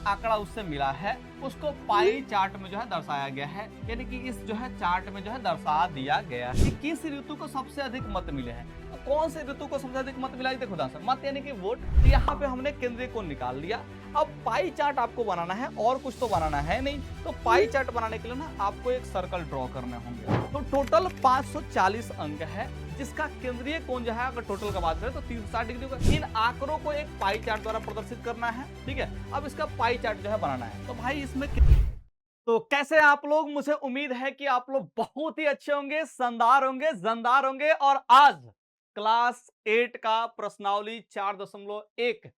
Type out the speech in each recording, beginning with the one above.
आंकड़ा उससे मिला है उसको पाई चार्ट में जो है दर्शाया गया है, यानी कि इस जो है चार्ट में जो है दर्शा दिया गया है कि किस ऋतु को सबसे अधिक मत मिले हैं। तो कौन से ऋतु को सबसे अधिक मत मिला है, देखो आंसर मत यानी कि वोट। तो यहाँ पे हमने केंद्रीय कोण निकाल लिया। अब पाई चार्ट आपको बनाना है और कुछ तो बनाना है नहीं, तो पाई चार्ट बनाने के लिए ना आपको एक सर्कल ड्रॉ करने होंगे। तो टोटल 540 अंक है जिसका केंद्रीय कोण जो है अगर टोटल का बात करें तो 360 डिग्री होगा। इन आंकड़ों को एक पाई चार्ट द्वारा प्रदर्शित करना है, ठीक है। अब इसका पाई चार्ट जो है बनाना है। तो भाई इसमें तो कैसे आप लोग, मुझे उम्मीद है कि आप लोग बहुत ही अच्छे होंगे, शानदार होंगे, जानदार होंगे। और आज क्लास 8 का प्रश्नावली 4.1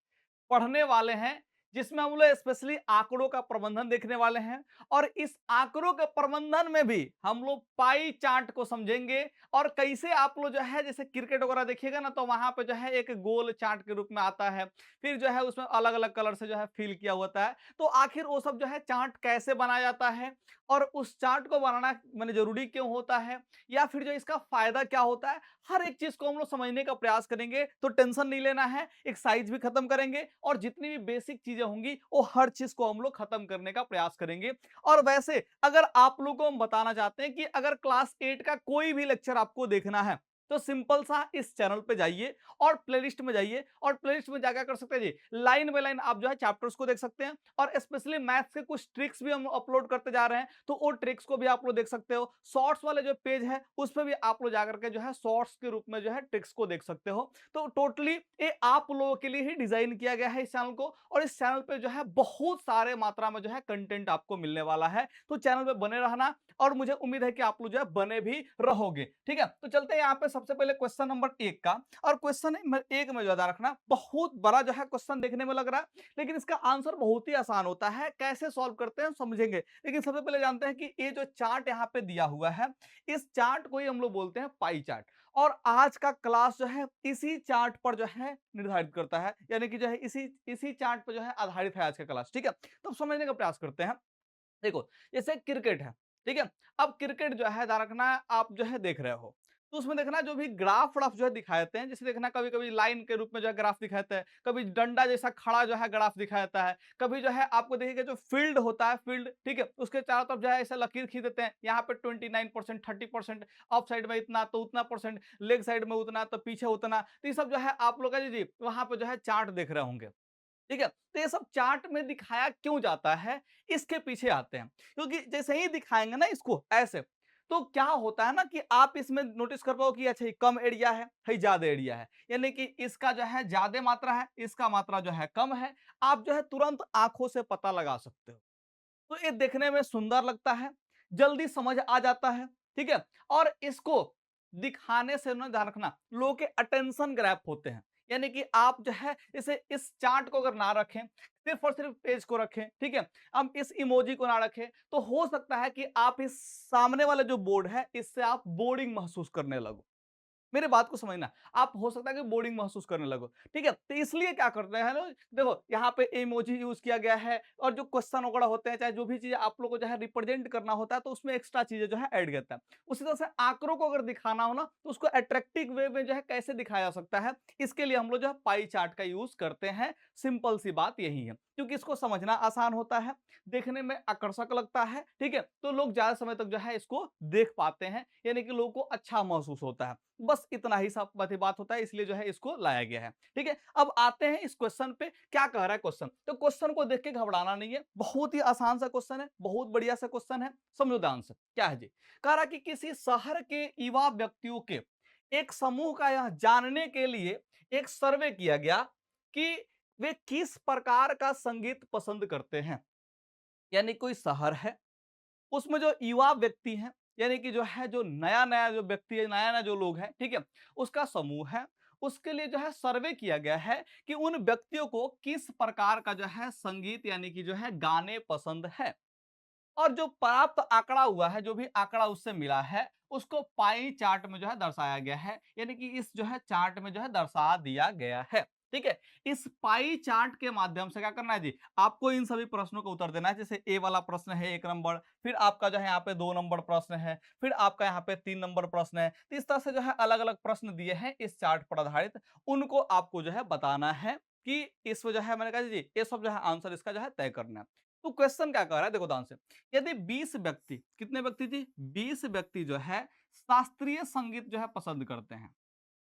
पढ़ने वाले हैं जिसमें हम लोग स्पेशली आंकड़ों का प्रबंधन देखने वाले हैं। और इस आंकड़ों के प्रबंधन में भी हम लोग पाई चार्ट को समझेंगे और कैसे आप लोग जो है जैसे क्रिकेट वगैरह देखिएगा ना तो वहां पे जो है एक गोल चार्ट के रूप में आता है, फिर जो है उसमें अलग अलग कलर से जो है फिल किया होता है। तो आखिर वो सब जो है चार्ट कैसे बनाया जाता है और उस चार्ट को बनाना मैंने जरूरी क्यों होता है, या फिर जो इसका फायदा क्या होता है, हर एक चीज को हम लोग समझने का प्रयास करेंगे। तो टेंशन नहीं लेना है, एक्सरसाइज भी खत्म करेंगे और जितनी भी बेसिक चीजें होंगी वो हर चीज को हम लोग खत्म करने का प्रयास करेंगे। और वैसे अगर आप लोगों को हम बताना चाहते हैं कि अगर क्लास 8 का कोई भी लेक्चर आपको देखना है तो सिंपल सा इस चैनल पे जाइए और प्लेलिस्ट में जाइए और प्लेलिस्ट में जाकर कर सकते हैं जी, लाइन बाय लाइन आप जो है चैप्टर्स को देख सकते हैं। और स्पेशली मैथ्स के कुछ ट्रिक्स भी हम अपलोड करते जा रहे हैं, तो वो ट्रिक्स को भी आप लोग देख सकते हो। शॉर्ट्स वाले जो पेज है उस पर भी आप लोग जाकर के जो है शॉर्ट्स के रूप में जो है ट्रिक्स को देख सकते हो। तो टोटली ये आप लोगों के लिए ही डिजाइन किया गया है इस चैनल को, और इस चैनल पे जो है बहुत सारे मात्रा में जो है कंटेंट आपको मिलने वाला है। तो चैनल पे बने रहना और मुझे उम्मीद है कि आप लोग जो है बने भी रहोगे, ठीक है। तो चलते हैं यहाँ पे सबसे पहले क्वेश्चन नंबर 1 का। और क्वेश्चन 1 में ज्यादा रखना, बहुत बड़ा जो है क्वेश्चन देखने में लग रहा है लेकिन इसका आंसर बहुत ही आसान होता है। कैसे सॉल्व करते हैं समझेंगे, लेकिन सबसे पहले जानते हैं कि ये जो चार्ट यहाँ पे दिया हुआ है इस चार्ट को ही हम लोग बोलते हैं पाई चार्ट। और आज का क्लास जो है इसी चार्ट पर जो है निर्धारित करता है, यानी कि जो है इसी चार्ट पर जो है आधारित है आज का क्लास, ठीक है। तो समझने का प्रयास करते हैं। देखो जैसे क्रिकेट है, ठीक है। अब क्रिकेट जो है ध्यान रखना, आप जो है देख रहे हो तो उसमें देखना जो भी ग्राफ व्राफ जो है दिखाते हैं, जैसे देखना कभी कभी लाइन के रूप में जो है ग्राफ दिखाते हैं, कभी डंडा जैसा खड़ा जो है ग्राफ दिखाता है, कभी जो है आपको देखिएगा जो फील्ड होता है फील्ड, ठीक है, उसके चारों तरफ जो है ऐसा लकीर खींच देते हैं, यहाँ पे 29%, 30%, ऑफ साइड में इतना तो उतना परसेंट, लेग साइड में उतना तो पीछे उतना। तो ये सब जो है आप लोग का जी वहां पे जो है चार्ट देख रहे होंगे, ठीक है। तो ये सब चार्ट में दिखाया क्यों जाता है, इसके पीछे आते हैं। क्योंकि जैसे ही दिखाएंगे ना इसको ऐसे, तो क्या होता है ना कि आप इसमें नोटिस कर पाओ कि अच्छा ये कम एरिया है ज्यादा एरिया है, यानी कि इसका जो है ज्यादा मात्रा है, इसका मात्रा जो है कम है। आप जो है तुरंत आंखों से पता लगा सकते हो। तो ये देखने में सुंदर लगता है, जल्दी समझ आ जाता है, ठीक है। और इसको दिखाने से ना ध्यान रखना लोगों के अटेंशन ग्रैप होते हैं, यानी कि आप जो है इसे इस चार्ट को अगर ना रखें, सिर्फ और सिर्फ पेज को रखें, ठीक है, हम इस इमोजी को ना रखें, तो हो सकता है कि आप इस सामने वाले जो बोर्ड है इससे आप बोरिंग महसूस करने लगो। मेरे बात को समझना, आप हो सकता है कि बोरिंग महसूस करने लगो, ठीक है। तो इसलिए क्या करते हैं लोग, देखो यहाँ पे इमोजी यूज किया गया है, और जो क्वेश्चन वगैरह होते हैं चाहे जो भी चीज आप लोग को जो है रिप्रेजेंट करना होता है तो उसमें एक्स्ट्रा चीजें जो है ऐड करता है। उसी तरह से आंकड़ों को अगर दिखाना हो ना तो उसको अट्रैक्टिव वे में जो है कैसे दिखाया जा सकता है, इसके लिए हम लोग जो है पाई चार्ट का यूज करते हैं। सिंपल सी बात यही है, क्योंकि इसको समझना आसान होता है, देखने में आकर्षक लगता है, ठीक है। तो लोग ज्यादा समय तक जो है इसको देख पाते हैं, यानी कि लोगों को अच्छा महसूस होता है। बस इतना ही सब बात होता है, इसलिए जो है इसको लाया गया है, ठीक है। अब आते हैं इस क्वेश्चन पे, क्या कह रहा है क्वेश्चन। तो क्वेश्चन को देख के घबराना नहीं है, बहुत ही आसान सा क्वेश्चन है, बहुत बढ़िया सा क्वेश्चन है। समझो ध्यान से क्या है जी। कह रहा कि किसी शहर के युवा व्यक्तियों के एक समूह का यह जानने के लिए एक सर्वे किया गया कि वे किस प्रकार का संगीत पसंद करते हैं। यानी कोई शहर है, उसमें जो युवा व्यक्ति हैं, यानी कि जो है जो नया नया जो व्यक्ति है, नया नया जो लोग हैं, ठीक है, उसका समूह है। उसके लिए जो है सर्वे किया गया है कि उन व्यक्तियों को किस प्रकार का जो है संगीत यानी कि जो है गाने पसंद है। और जो प्राप्त आंकड़ा हुआ है, जो भी आंकड़ा उससे मिला है उसको पाई चार्ट में जो है दर्शाया गया है, यानी कि इस जो है चार्ट में जो है दर्शा दिया गया है, ठीक है। इस पाई चार्ट के माध्यम से क्या करना है जी, आपको इन सभी प्रश्नों का उत्तर देना है। जैसे ए वाला प्रश्न है 1 नंबर, फिर आपका जो है यहाँ पे 2 नंबर प्रश्न है, फिर आपका यहाँ पे 3 नंबर प्रश्न है। तो इस तरह से जो है अलग अलग प्रश्न दिए हैं इस चार्ट पर आधारित, उनको आपको जो है बताना है। कि इसमें जो है मैंने कहा जी ये सब जो है आंसर इसका जो है तय करना है। तो क्वेश्चन क्या कर रहा है, देखो ध्यान से। यदि 20 व्यक्ति, कितने व्यक्ति जी, 20 व्यक्ति जो है शास्त्रीय संगीत जो है पसंद करते हैं,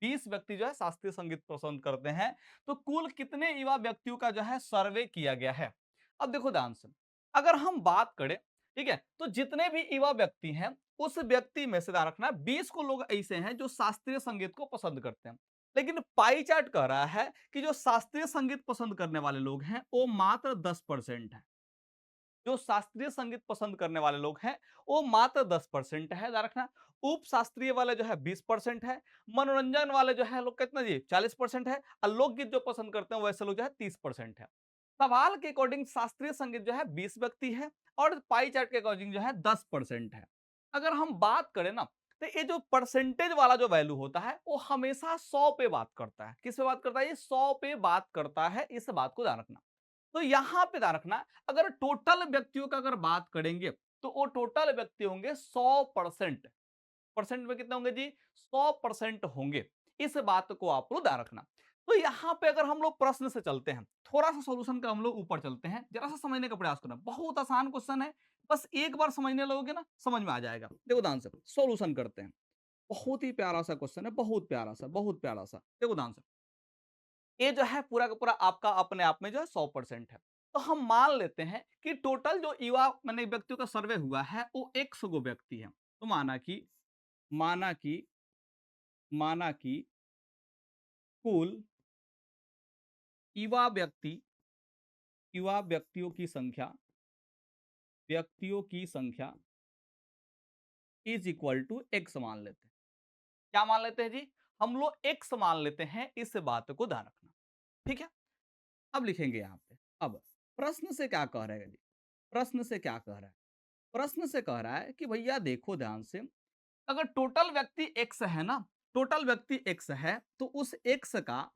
20 व्यक्ति जो है शास्त्रीय संगीत पसंद करते हैं, तो कुल कितने युवा व्यक्तियों का जो है सर्वे किया गया है। अब देखो ध्यान से, अगर हम बात करें, ठीक है, तो जितने भी युवा व्यक्ति हैं उस व्यक्ति में से ध्यान रखना 20 को लोग ऐसे हैं जो शास्त्रीय संगीत को पसंद करते हैं, लेकिन पाई चार्ट कह रहा है कि जो शास्त्रीय संगीत पसंद करने वाले लोग हैं वो मात्र 10% है। जो शास्त्रीय संगीत पसंद करने वाले लोग हैं वो मात्र 10% है, ध्यान रखना। उप शास्त्रीय वाले जो है 20% है, मनोरंजन वाले जो है लोग कितना जी 40% है, और लोकगीत जो पसंद करते हैं वैसे लोग जो है 30% है। सवाल के अकॉर्डिंग शास्त्रीय संगीत जो है 20 व्यक्ति है और पाई चार्ट के अकॉर्डिंग जो है 10% है। अगर हम बात करें ना, तो ये जो परसेंटेज वाला जो वैल्यू होता है वो हमेशा 100 पे बात करता है। किस पे बात करता है, ये 100 पे बात करता है, इस बात को ध्यान रखना। तो यहां पे ध्यान रखना, अगर टोटल व्यक्तियों का अगर बात करेंगे तो वो टोटल व्यक्ति होंगे 100%। परसेंट में कितने होंगे जी, 100% होंगे। इस बात को आप लोग ध्यान रखना। तो यहां पे अगर हम लोग प्रश्न से चलते हैं, थोड़ा सा सॉल्यूशन का हम लोग ऊपर चलते हैं, जरा सा समझने का प्रयास करना। बहुत आसान क्वेश्चन है, बस एक बार समझने लगोगे ना समझ में आ जाएगा। देखो ध्यान से सॉल्यूशन करते हैं। बहुत ही प्यारा सा क्वेश्चन है, बहुत प्यारा सा, बहुत प्यारा सा। देखो ध्यान से, ये जो है पूरा का पूरा आपका अपने आप में जो है 100% है। तो हम मान लेते हैं कि टोटल जो युवा मैंने व्यक्तियों का सर्वे हुआ है वो 100 गो व्यक्ति है। तो माना कि माना कि कुल युवा व्यक्ति युवा व्यक्तियों की संख्या इज इक्वल टू एक्स मान लेते हैं। क्या मान लेते हैं जी, हम लोग एक्स मान लेते हैं, इस बात को ध्यान रखना। ठीक है, अब लिखेंगे यहां पे। अब प्रश्न से क्या कह रहे हैं जी, प्रश्न से क्या कह रहा है, प्रश्न से कह रहा है कि भैया देखो ध्यान से, अगर टोटल व्यक्ति एक्स है ना, टोटल व्यक्ति एक्स है, तो उस एक्स का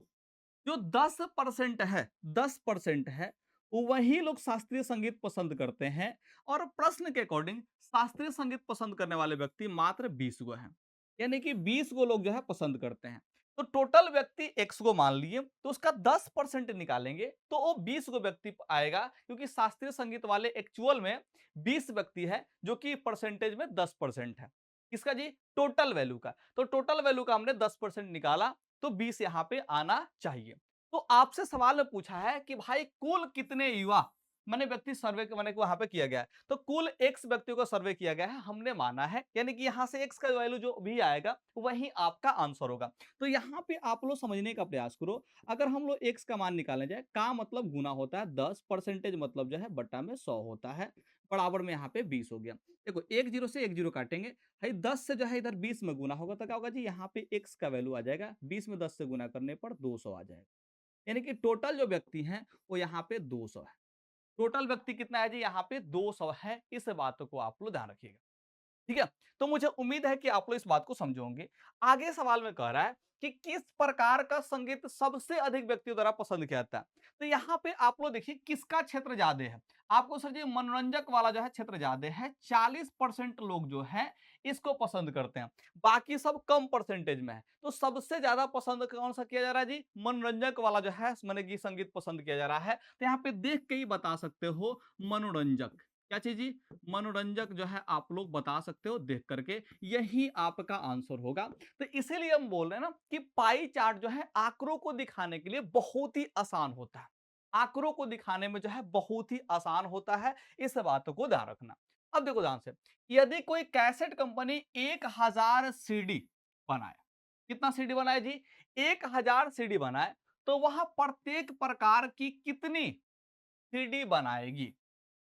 जो 10% है, 10% है, वही लोग शास्त्रीय संगीत पसंद करते हैं। और प्रश्न के अकॉर्डिंग शास्त्रीय संगीत पसंद करने वाले व्यक्ति मात्र 20 गो हैं, यानी कि 20 गो लोग जो है पसंद करते हैं। तो टोटल व्यक्ति एक्स को मान लिए, तो उसका 10% निकालेंगे तो वो 20 गो व्यक्ति आएगा, क्योंकि शास्त्रीय संगीत वाले एक्चुअल में 20 व्यक्ति है, जो कि परसेंटेज में 10% है। किसका जी, टोटल वैल्यू का। तो टोटल वैल्यू का हमने 10% निकाला, तो 20 यहां पे आना चाहिए। तो आपसे सवाल में पूछा है कि भाई कुल कितने युवा मैंने व्यक्ति सर्वे मैंने वहां पे किया गया है, तो कुल एक्स व्यक्तियों का सर्वे किया गया है, हमने माना है, यानी कि यहां से एक्स का वैल्यू जो भी आएगा वही आपका आंसर होगा। तो यहां पे आप लोग समझने का प्रयास करो। अगर हम लोग एक्स का मान निकालने जाए, का मतलब गुना होता है 10, परसेंटेज मतलब जो है बट्टा में 100 होता है, बराबर में यहाँ पे 20 हो गया। देखो एक जीरो से एक जीरो काटेंगे, भाई 10 से जो है इधर 20 में गुना होगा, तो क्या होगा जी, यहाँ पे एक्स का वैल्यू आ जाएगा, 20 में 10 से गुना करने पर 200 आ जाएगा। यानी कि टोटल जो व्यक्ति हैं वो यहाँ पे 200 है। टोटल व्यक्ति कितना है जी, यहाँ पे 200 है। इस बात को आप लोग ध्यान रखिएगा। ठीक है, तो मुझे उम्मीद है कि आप लोग इस बात को समझोगे। आगे सवाल में कह रहा है कि किस प्रकार का संगीत सबसे अधिक व्यक्तियों द्वारा पसंद किया जाता है। तो यहाँ पे आप लोग देखिए किसका क्षेत्र ज्यादा है। आपको सर जी मनोरंजक वाला जो है क्षेत्र ज्यादा है, 40% लोग जो है इसको पसंद करते हैं, बाकी सब कम परसेंटेज में है। तो सबसे ज्यादा पसंद कौन सा किया जा रहा है जी, मनोरंजक वाला जो है मैंने की संगीत पसंद किया जा रहा है। तो यहाँ पे देख के ही बता सकते हो मनोरंजक, क्या चीज जी, मनोरंजक जो है आप लोग बता सकते हो देख करके, यही आपका आंसर होगा। तो इसीलिए हम बोल रहे हैं ना कि पाई चार्ट जो है आंकड़ों को दिखाने के लिए बहुत ही आसान होता है, आंकड़ों को दिखाने में जो है बहुत ही आसान होता है, इस बात को ध्यान रखना। अब देखो ध्यान से, यदि कोई कैसेट कंपनी 1000 सीडी बनाए, कितना सीडी बनाए जी, 1000 सीडी बनाए, तो वह प्रत्येक प्रकार की कितनी सीडी बनाएगी।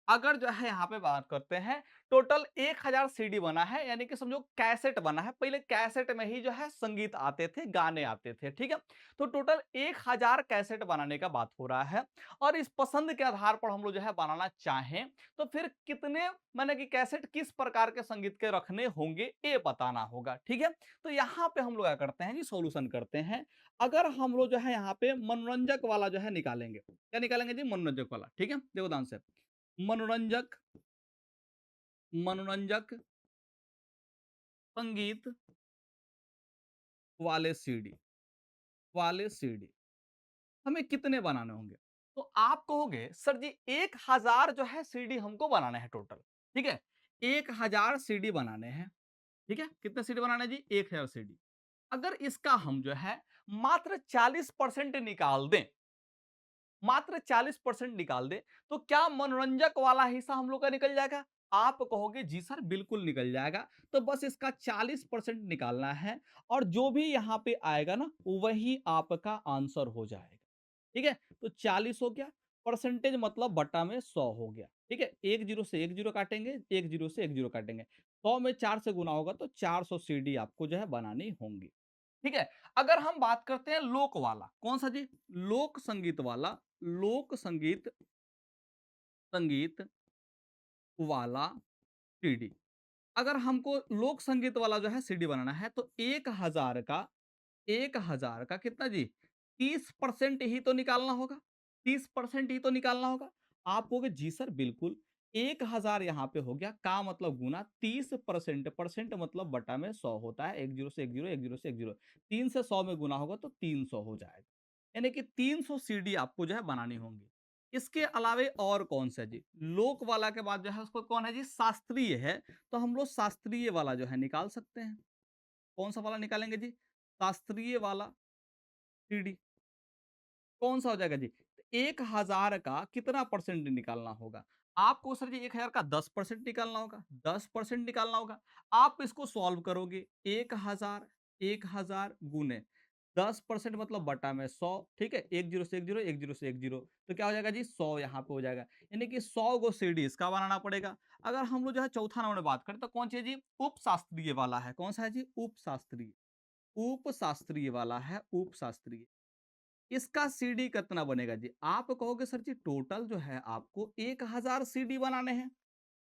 अगर जो है यहाँ पे बात करते हैं, टोटल 1000 सीडी बना है, यानी कि समझो कैसेट बना है, पहले कैसेट में ही जो है संगीत आते थे, गाने आते थे, ठीक है। तो टोटल 1000 कैसेट बनाने का बात हो रहा है, और इस पसंद के आधार पर हम लोग जो है बनाना चाहें तो फिर कितने माने कि कैसेट किस प्रकार के संगीत के रखने होंगे ये बताना होगा, ठीक है। तो यहाँ पे हम लोग क्या करते हैं जी, सोल्यूशन करते हैं। अगर हम लोग जो है यहाँ पे मनोरंजक वाला जो है निकालेंगे, क्या निकालेंगे जी, मनोरंजक वाला, ठीक है। देखो ध्यान से, मनोरंजक मनोरंजक संगीत वाले सीडी, वाले सीडी, हमें कितने बनाने होंगे? तो आप कहोगे सर जी 1000 जो है सीढ़ी हमको बनाने हैं टोटल, ठीक है? 1000 सीढ़ी बनाने हैं, ठीक है? कितने सीढ़ी बनाने हैं जी? 1000 सीढ़ी। अगर इसका हम जो है मात्र 40% निकाल दें, मात्र 40% निकाल दें, तो क्या मनोरंजक वाला हिस्सा हम लोग का निकल जाएगा? आप कहोगे जी सर बिल्कुल निकल जाएगा। तो बस इसका 40% निकालना है और जो भी यहाँ पे आएगा ना वही आपका आंसर हो जाएगा। ठीक है? तो 40 हो गया, परसेंटेज मतलब बटा में 100 हो गया। ठीक है? 1 जीरो से 1 जीरो काटेंगे, 1 जीरो से 1 जीरो काटेंगे। 100 में 4 से गुना होगा तो 400 सीढ़ी आपको जो है बनानी होंगी। ठीक है? अगर हम बात करते हैं लोक वाला, कौन सा जी? लोक संगीत वाला, लोक संगीत संगीत वाला सीडी। अगर हमको लोक संगीत वाला जो है सीडी बनाना है तो 1000 का कितना जी? 30% ही तो निकालना होगा। 30% ही तो निकालना होगा। आप कहोगे जी सर बिल्कुल। 1000 यहाँ पे हो गया का मतलब गुना 30%, परसेंट मतलब बटा में 100 होता है। 1 जीरो से 1 जीरो, 1 जीरो से 1 जीरो। 3 से 100 में गुना होगा तो 300 हो जाएगा। यानी कि 300 सीडी आपको जो है बनानी होंगी। इसके अलावे और कौन सा जी? लोक वाला के बाद जो है उसको कौन है जी? शास्त्रीय है। तो हम लोग शास्त्रीय वाला जो है निकाल सकते हैं। कौन सा वाला निकालेंगे जी? शास्त्रीय वाला सीडी। कौन सा हो जाएगा जी? 1000 का कितना परसेंट निकालना होगा? आपको सर जी 1000 का 10% निकालना होगा। 10% निकालना होगा। आप इसको सॉल्व करोगे 1000 1000 गुने 10% मतलब बटा में 100। ठीक है? 1 जीरो से 1 जीरो, 1 जीरो से 1 जीरो। तो क्या हो जाएगा जी? 100 यहाँ पे हो जाएगा। यानी कि 100 गो सीढ़ी इसका बनाना पड़ेगा। अगर हम लोग जो है चौथा नंबर में बात करें तो कौन सी है जी? उपशास्त्रीय वाला है। कौन सा है जी? उपशास्त्रीय। उपशास्त्रीय वाला है, उपशास्त्रीय। इसका सीडी कितना बनेगा जी? आप कहोगे सर जी टोटल जो है आपको 1000 सीडी बनाने हैं,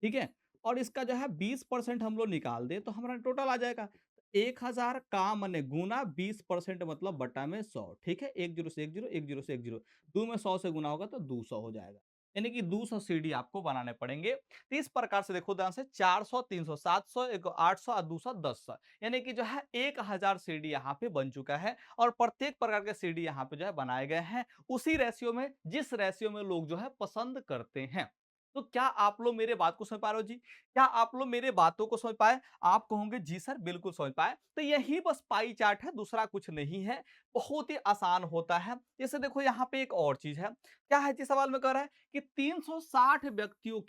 ठीक है? और इसका जो है 20% हम लोग निकाल दें तो हमारा टोटल आ जाएगा। 1000 का माने गुना 20% मतलब बटा में 100, ठीक है? 1 जीरो से 1 जीरो, 1 जीरो से 1 जीरो। 2 में 100 से गुना होगा तो 200 हो जाएगा। यानी कि 200 सीडी आपको बनाने पड़ेंगे। तो इस प्रकार से देखो ध्यान से 400, 300, 700, एक 800 और 200, 1000। यानी कि जो है 1000 सीडी यहाँ पे बन चुका है और प्रत्येक प्रकार के सीडी यहाँ पे जो है बनाए गए हैं उसी रेशियो में जिस रेशियो में लोग जो है पसंद करते हैं। तो क्या आप लोग मेरे बात को समझ पा रहे हो जी? क्या आप लोग मेरे बातों को समझ पाए? आप कहोगे जी सर बिल्कुल समझ पाए। तो यही बस पाई चार्ट है, दूसरा कुछ नहीं है। बहुत ही आसान होता है। जैसे देखो यहाँ पे एक और चीज है। क्या है जी? सवाल में कह रहा है कि 360 व्यक्तियों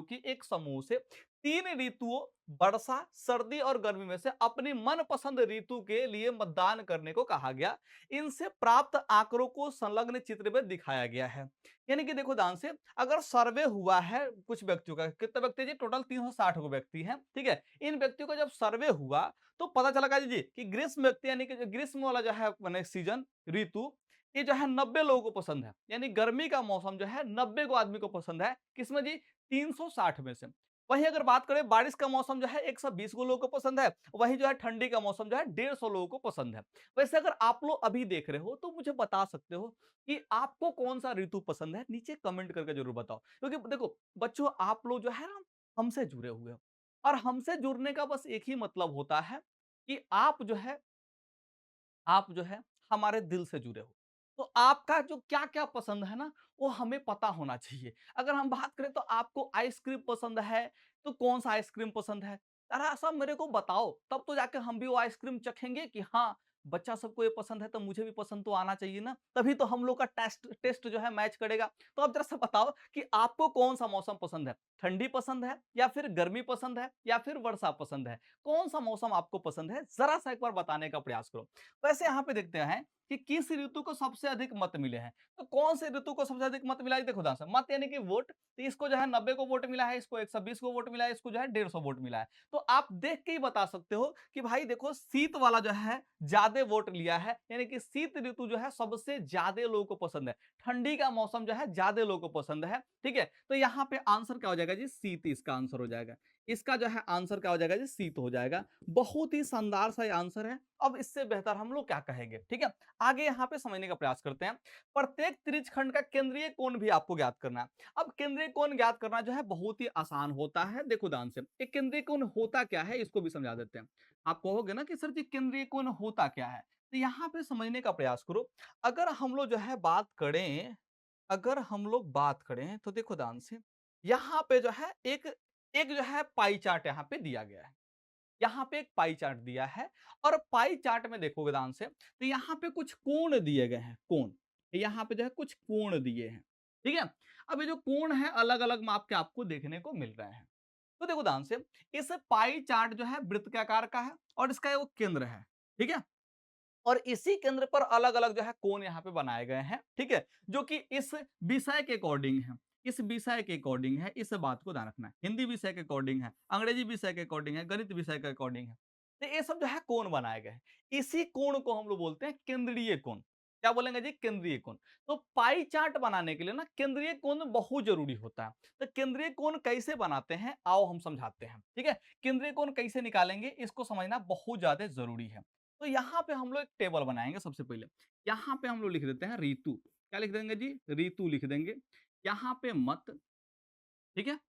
के एक समूह से 3 ऋतुओं वर्षा, सर्दी और गर्मी में से अपनी मनपसंद ऋतु के लिए मतदान करने को कहा गया। इनसे प्राप्त आंकड़ों को संलग्न चित्र में दिखाया गया है। यानी कि देखो ध्यान से अगर सर्वे हुआ है कुछ व्यक्तियों का, कितने व्यक्ति जी? टोटल 360 गो व्यक्ति हैं, ठीक है? इन व्यक्तियों का जब सर्वे हुआ तो पता चला जी कि ग्रीष्म व्यक्ति यानी कि जो ग्रीष्म वाला जो है माने सीजन, ऋतु, ये जो है 90 लोगों को पसंद है। यानी गर्मी का मौसम जो है 90 को आदमी को पसंद है। किसमें जी? 360 में से। वहीं अगर बात करें बारिश का मौसम जो है 120 को लोगों को पसंद है। वहीं जो है ठंडी का मौसम जो है 150 लोगों को पसंद है। वैसे अगर आप लोग अभी देख रहे हो तो मुझे बता सकते हो कि आपको कौन सा ऋतु पसंद है? नीचे कमेंट करके जरूर बताओ। क्योंकि देखो बच्चों आप लोग जो है ना हमसे जुड़े हुए हो और हमसे जुड़ने का बस एक ही मतलब होता है कि आप जो है हमारे दिल से जुड़े हो। तो आपका जो क्या-क्या पसंद है ना, वो हमें पता होना चाहिए। अगर हम बात करें तो आपको आइसक्रीम पसंद है, तो कौन-सा आइसक्रीम पसंद है? ज़रा-सा मेरे को बताओ, तब तो जाके हम भी वो आइसक्रीम चखेंगे कि हाँ, बच्चा सबको ये पसंद है तो मुझे भी पसंद तो आना चाहिए ना, तभी तो हम लोग का टेस्ट टेस्ट जो है मैच करेगा। तो आप ज़रा-सा बताओ कि आपको कौन-सा मौसम पसंद है? ठंडी पसंद है या फिर गर्मी पसंद है या फिर वर्षा पसंद है? कौन-सा मौसम आपको पसंद है? ज़रा-सा एक बार बताने का प्रयास करो। वैसे यहाँ पे देखते हैं कि किस ऋतु को सबसे अधिक मत मिले हैं। तो कौन से ऋतु को सबसे अधिक मत मिला है? देखो ध्यान से, मत यानी कि वोट। तो इसको जो है 90 को वोट मिला है, इसको 120 को वोट मिला है, इसको जो है 150 वोट मिला है। तो आप देख के ही बता सकते हो कि भाई देखो शीत वाला जो है ज्यादा वोट लिया है, यानी कि शीत ऋतु जो है सबसे ज्यादा लोगों को पसंद है। ठंडी का मौसम जो है ज्यादा लोगों को पसंद है। ठीक है? तो यहाँ पे आंसर क्या हो जाएगा जी? शीत इसका आंसर हो जाएगा। इसका जो है आंसर क्या हो जाएगा जी? शीत हो जाएगा। बहुत ही शानदार सा आंसर है। अब इससे बेहतर हम लोग क्या कहेंगे? ठीक है? आगे यहाँ पे समझने का प्रयास करते हैं। प्रत्येक त्रिज्यखंड का केंद्रीय कोण भी आपको ज्ञात करना है। अब केंद्रीय कोण ज्ञात करना जो है बहुत ही आसान होता है। देखो ध्यान से, एक केंद्रीय कोण होता क्या है इसको भी समझा देते हैं। आप कहोगे ना कि सर जी केंद्रीय कोण होता क्या है? तो यहाँ पे समझने का प्रयास करो। अगर हम लोग जो है बात करें अगर हम लोग बात करें तो देखो ध्यान से, यहाँ पे जो है एक एक जो है पाई चार्ट यहाँ पे दिया गया है। यहाँ पे एक पाई चार्ट दिया है और पाई चार्ट में देखोगे ध्यान से तो यहाँ पे कुछ कोण दिए गए हैं, कोण। यहाँ पे जो है कुछ कोण दिए हैं, ठीक है। अब ये जो कोण है अलग अलग माप के आपको देखने को मिल रहे हैं। तो देखो ध्यान से, इस पाई चार्ट जो है वृत्त के आकार का है और इसका वो केंद्र है, ठीक है। और इसी केंद्र पर अलग अलग जो है कोण यहाँ पे बनाए गए हैं, ठीक है, जो कि इस विषय के अकॉर्डिंग है। इस विषय के अकॉर्डिंग है, इस बात को ध्यान रखना है। हिंदी विषय के अकॉर्डिंग है, अंग्रेजी विषय के अकॉर्डिंग है, गणित विषय के अकॉर्डिंग है। तो ये सब जो है कोण बनाए गए हैं। इसी कोण को हम लोग बोलते हैं केंद्रीय कोण। क्या बोलेंगे जी? केंद्रीय कोण। तो पाई चार्ट बनाने के लिए ना केंद्रीय कोण बहुत जरूरी होता है। तो केंद्रीय कोण कैसे बनाते हैं आओ हम समझाते हैं, ठीक है। केंद्रीय कोण कैसे निकालेंगे इसको समझना बहुत ज्यादा जरूरी है। तो यहाँ पे हम लोग एक टेबल बनाएंगे सबसे पहले। यहाँ पे हम लोग लिख देते हैं ऋतु। क्या लिख देंगे जी? ऋतु लिख देंगे। यहाँ पे मत, ठीक है।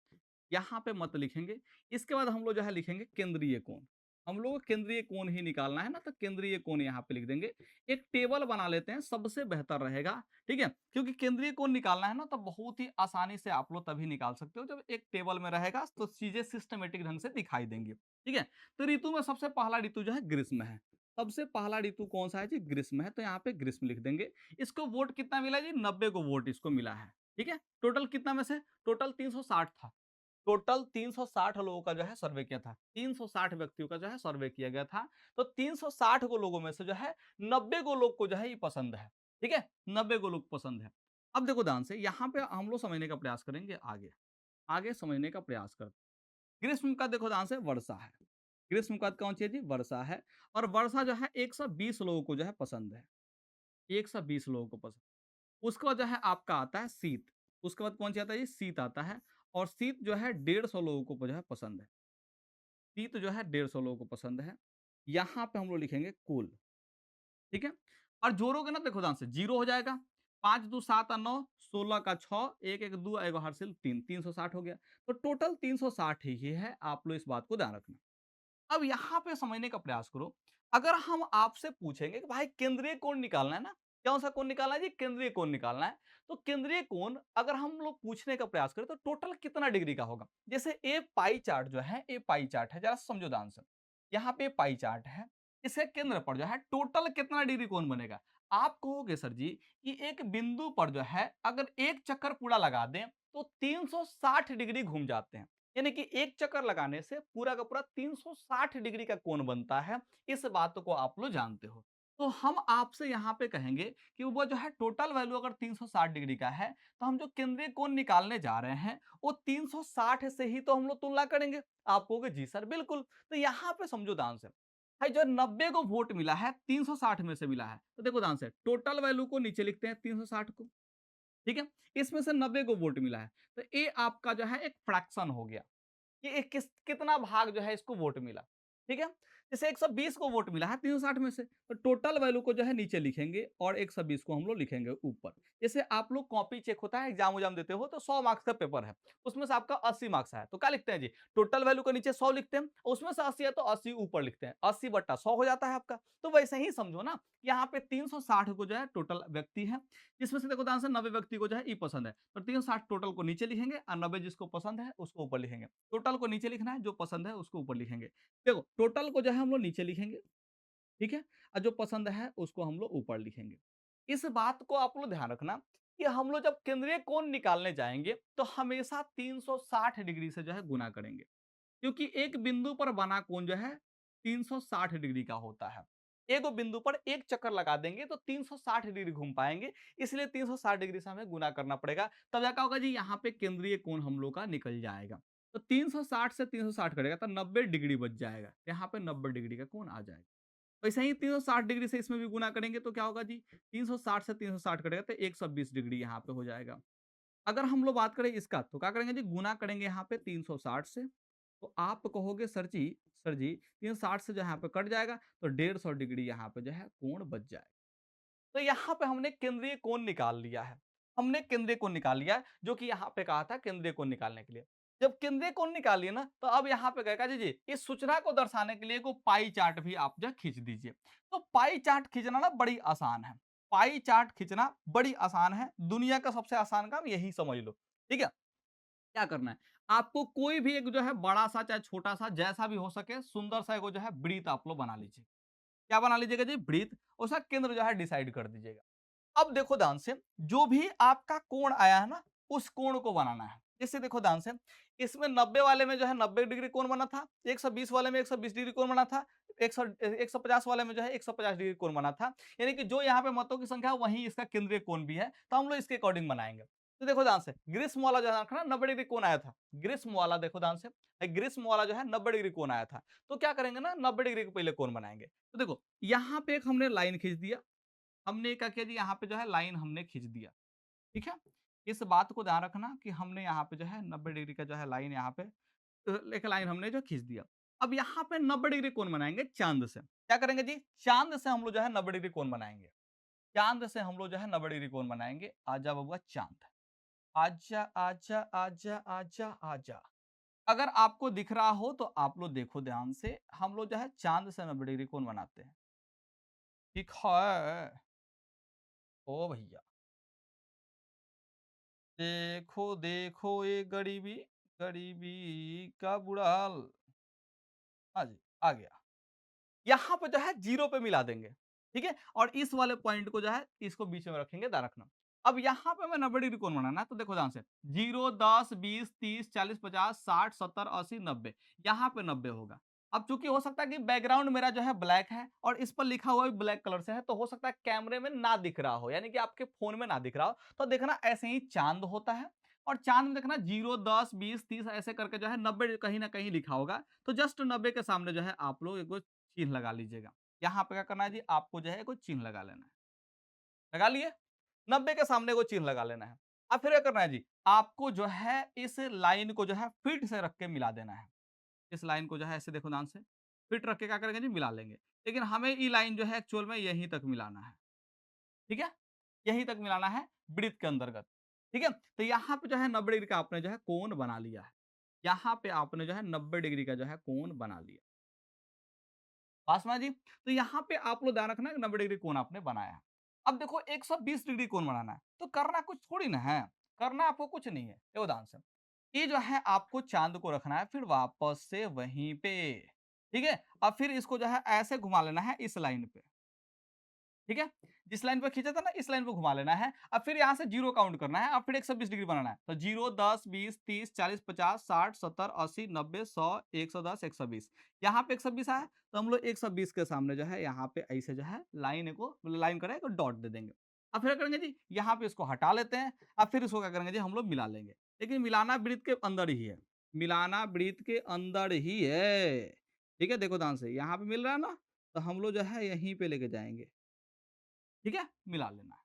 यहाँ पे मत लिखेंगे। इसके बाद हम लोग जो है लिखेंगे केंद्रीय कोण। हम लोग को केंद्रीय कोण ही निकालना है ना, तो केंद्रीय कोण यहाँ पे लिख देंगे। एक टेबल बना लेते हैं, सबसे बेहतर रहेगा, ठीक है। क्योंकि केंद्रीय कोण निकालना है ना तो बहुत ही आसानी से आप लोग तभी निकाल सकते हो जब एक टेबल में रहेगा तो चीजें सिस्टमेटिक ढंग से दिखाई देंगी, ठीक है। तो ऋतु में सबसे पहला ऋतु जो है ग्रीष्म है। सबसे पहला ऋतु कौन सा है जी? ग्रीष्म है। तो यहाँ पे ग्रीष्म लिख देंगे। इसको वोट कितना मिला जी? 90 को वोट इसको मिला है, ठीक है। टोटल कितना में से? टोटल 360 था। टोटल 360 लोगों का जो है सर्वे किया था। 360 व्यक्तियों का जो है सर्वे किया गया था। तो 360 को लोगों में से जो है 90 को लोग को जो है ये पसंद है, ठीक है। 90 को लोग पसंद है। अब देखो ध्यान से, यहाँ पे हम लोग समझने का प्रयास करेंगे आगे। आगे समझने का प्रयास करते हैं। ग्रीष्म का देखो ध्यान से वर्षा है। ग्रीष्म का कौन सी है जी? वर्षा है। और वर्षा जो है 120 लोगों को जो है पसंद है। 120 लोगों को पसंद। उसके बाद जो है आपका आता है शीत। उसके बाद कौन सी आता है? ये शीत आता है। और शीत जो है 150 लोगों को जो है पसंद है। शीत जो है 150 लोगों को पसंद है। यहाँ पे हम लोग लिखेंगे कुल, ठीक है। और जोड़ोगे ना देखो ध्यान से, जीरो हो जाएगा। 5 2 7 और 9, 16 का 6, 1 1 2 एगो हासिल 3, 360 हो गया। तो टोटल 360 ही है। आप लोग इस बात को ध्यान रखना। अब यहाँ पे समझने का प्रयास करो। अगर हम आपसे पूछेंगे कि भाई केंद्रीय कोण निकालना है ना, कौन सा कोण निकालना है जी? केंद्रीय कोण निकालना है। तो केंद्रीय कोण अगर हम लोग पूछने का प्रयास करें तो टोटल कितना डिग्री का होगा? जैसे ए पाई चार्ट जो है, ए पाई चार्ट है, जरा समझो ध्यान से। यहाँ पे पाई चार्ट है, इसके केंद्र पर जो है टोटल कितना डिग्री कोण बनेगा? आप कहोगे सर जी कि एक बिंदु पर जो है अगर एक चक्कर पूरा लगा दें तो 360 डिग्री घूम जाते हैं। यानी कि एक चक्कर लगाने से पूरा का पूरा 360 डिग्री का कोण बनता है। इस बात को आप लोग जानते हो। तो हम आपसे यहाँ पे कहेंगे कि वो जो है टोटल वैल्यू अगर 360 डिग्री का है तो हम जो केंद्रीय कोण निकालने जा रहे हैं वो 360 से ही तो हम लोग तुलना करेंगे। आप कहोगे जी सर बिल्कुल। तो यहाँ पे समझो ध्यान से, भाई जो 90 को वोट मिला है 360 में से मिला है, तो देखो ध्यान से टोटल वैल्यू को नीचे लिखते हैं 360 को, ठीक है। इसमें से 90 को वोट मिला है तो ये आपका जो है एक फ्रैक्शन हो गया कि कितना भाग जो है इसको वोट मिला, ठीक है। जैसे 120 को वोट मिला है 360 में से, तो टोटल वैल्यू को जो है नीचे लिखेंगे और 120 को हम लोग लिखेंगे ऊपर। जैसे आप लोग कॉपी चेक होता है, एग्जाम उजाम देते हो तो 100 मार्क्स का पेपर है, उसमें से आपका 80 मार्क्स है तो क्या लिखते हैं जी? टोटल वैल्यू को नीचे 100 लिखते हैं, उसमें से 80 है तो 80 ऊपर लिखते हैं, 80 बट्टा 100 हो जाता है आपका। तो वैसे ही समझो ना, यहाँ पे 360 को जो है टोटल व्यक्ति है, जिसमें से देखो ध्यान से 90 व्यक्ति को जो है ई पसंद है, तो 360 टोटल को नीचे लिखेंगे और 90 जिसको पसंद है उसको ऊपर लिखेंगे। टोटल को नीचे लिखना है, जो पसंद है उसको ऊपर लिखेंगे। देखो टोटल को जो है हम लोग नीचे लिखेंगे, ठीक है, और जो पसंद है उसको हम लोग ऊपर लिखेंगे। इस बात को आप लोग ध्यान रखना कि हम लोग जब केंद्रीय कोण निकालने जाएंगे तो हमेशा 360 डिग्री से जो है गुना करेंगे, क्योंकि एक बिंदु पर बना कोण जो है 360 डिग्री का होता है। एक बिंदु पर एक चक्कर लगा देंगे तो 360 डिग्री घूम पाएंगे, इसलिए 360 डिग्री से हमें गुना करना पड़ेगा। तब जाकर होगा जी यहाँ पे केंद्रीय कोण हम लोग का निकल जाएगा। तो 360 से 360 करेगा तो 90 डिग्री बच जाएगा, यहाँ पे 90 डिग्री का कोण आ जाएगा। वैसे ही 360 डिग्री से इसमें भी गुना करेंगे तो क्या होगा जी? 360 से 360 करेगा तो 120 डिग्री यहाँ पे हो जाएगा। अगर हम लोग बात करें इसका तो क्या करेंगे जी? गुना करेंगे यहाँ पे 360 से। तो आप कहोगे सर जी 360 से जो यहाँ पे कट जाएगा तो 150 डिग्री यहाँ पे जो है कोण बच जाएगा। तो यहाँ पे हमने केंद्रीय कोण निकाल लिया है। हमने केंद्रीय कोण निकाल लिया है, जो कि यहाँ पे कहा था केंद्रीय कोण निकालने के लिए। जब केंद्रीय कोण निकालिए ना, तो अब यहाँ पे कहेगा जी जी इस सूचना को दर्शाने के लिए को पाई चार्ट भी आप जो खींच दीजिए। तो पाई चार्ट खींचना ना बड़ी आसान है। पाई चार्ट खींचना बड़ी आसान है, दुनिया का सबसे आसान काम यही समझ लो। ठीक है, क्या करना है, आपको कोई भी एक जो है बड़ा सा चाहे छोटा सा जैसा भी हो सके सुंदर सा एगो जो है वृत्त आप लोग बना लीजिए। क्या बना लीजिएगा जी, वृत्त, उसका केंद्र जो है डिसाइड कर दीजिएगा। अब देखो ध्यान से, जो भी आपका कोण आया है ना, उस कोण को बनाना है। जैसे देखो ध्यान से, इसमें 90 वाले में जो है 90 डिग्री कोण बना था, 120 वाले में 120 डिग्री कोण बना था, 150 वाले में जो है 150 डिग्री कोण बना था। यानी कि जो यहाँ पे मतों की संख्या है वहीं इसका केंद्रीय कोण भी है, तो हम लोग इसके अकॉर्डिंग बनाएंगे। तो देखो ध्यान से, ग्रीष्म वाला जो है ना 90 डिग्री कोण आया था, ग्रीष्म वाला देखो ध्यान से, ग्रीष्म वाला जो है 90 डिग्री कोण आया था। तो क्या करेंगे ना, 90 डिग्री के पहले कोण बनाएंगे। तो देखो यहाँ पे एक हमने लाइन खींच दिया, हमने क्या किया जी, यहाँ पे जो है लाइन हमने खींच दिया। ठीक है, इस बात को ध्यान रखना कि हमने यहाँ पे जो है 90 डिग्री का जो है लाइन यहाँ पे एक लाइन हमने जो खींच दिया। अब यहाँ पे 90 डिग्री कोण बनाएंगे चांद से। क्या करेंगे जी, चांद से हम लोग जो है 90 डिग्री कोण बनाएंगे। चांद से हम लोग जो है 90 डिग्री कोण बनाएंगे। आजा बबुआ चांद, आजा आजा आजा आजा आजा। अगर आपको दिख रहा हो तो आप लोग देखो ध्यान से, हम लोग जो है चांद से 90 डिग्री कोण बनाते हैं। ठीक है ओ भैया, देखो देखो ये गरीबी, गरीबी का बुरा हाल। हाँ जी, आ गया। यहाँ पे जो है जीरो पे मिला देंगे। ठीक है, और इस वाले पॉइंट को जो है इसको बीच में रखेंगे, ध्यान रखना। अब यहाँ पे हमें 90 डिग्री कोण बनाना है, तो देखो ध्यान से, 0 10 20 30 40 50 60 70 80 90, यहाँ पे 90 होगा। अब चूंकि हो सकता है कि बैकग्राउंड मेरा जो है ब्लैक है और इस पर लिखा हुआ भी ब्लैक कलर से है, तो हो सकता है कैमरे में ना दिख रहा हो, यानी कि आपके फोन में ना दिख रहा हो। तो देखना ऐसे ही चांद होता है, और चांद में देखना 0 10 20 30 ऐसे करके जो है 90 कहीं ना कहीं लिखा होगा। तो जस्ट 90 के सामने जो है आप लोग एक चिन्ह लगा लीजिएगा। यहाँ पे क्या करना है जी, आपको जो है कोई चिन्ह लगा लेना है। लगा लिए, 90 के सामने कोई चिन्ह लगा लेना है। अब फिर क्या करना है जी, आपको जो है इस लाइन को जो है फिट से रख के मिला देना है। इस लाइन को जो है ऐसे देखो ध्यान से, फिट रख के क्या करेंगे जी, मिला लेंगे। लेकिन हमें ये लाइन जो है एक्चुअल में यहीं तक मिलाना है। ठीक है, यहीं तक मिलाना है वृत्त के अंतर्गत। ठीक है, तो यहाँ पे जो है 90 डिग्री का आपने जो है कोण बना लिया है। यहाँ पे आपने जो है 90 डिग्री का जो है कोण बना लिया। पासवान जी, तो यहाँ पे आप लोग ध्यान रखना 90 डिग्री कोण आपने बनाया है। अब देखो 120 डिग्री कोण बनाना है, तो करना कुछ थोड़ी ना है, करना आपको कुछ नहीं है। देखो ध्यान से, ये जो है आपको चांद को रखना है, फिर वापस से वहीं पे। ठीक है, अब फिर इसको जो है ऐसे घुमा लेना है इस लाइन पे। ठीक है, जिस लाइन पे खींचा था ना, इस लाइन पे घुमा लेना है। अब फिर यहाँ से जीरो काउंट करना है, अब फिर 120 डिग्री बनाना है। तो 0 10 20 30 40 50 60 70 80 90 100 110 120, यहाँ पे 120 आया, तो हम लोग 120 के सामने जो है यहाँ पे ऐसे जो है लाइन को लाइन करें तो डॉट दे देंगे। अब फिर क्या करेंगे जी, यहाँ पे इसको हटा लेते हैं। अब फिर इसको क्या करेंगे जी, हम लोग मिला लेंगे। लेकिन मिलाना वृत्त के अंदर ही है, मिलाना वृत्त के अंदर ही है। ठीक है, देखो ध्यान से, यहाँ पे मिल रहा है ना, तो हम लोग जो है यहीं पे लेके जाएंगे। ठीक है, मिला लेना है।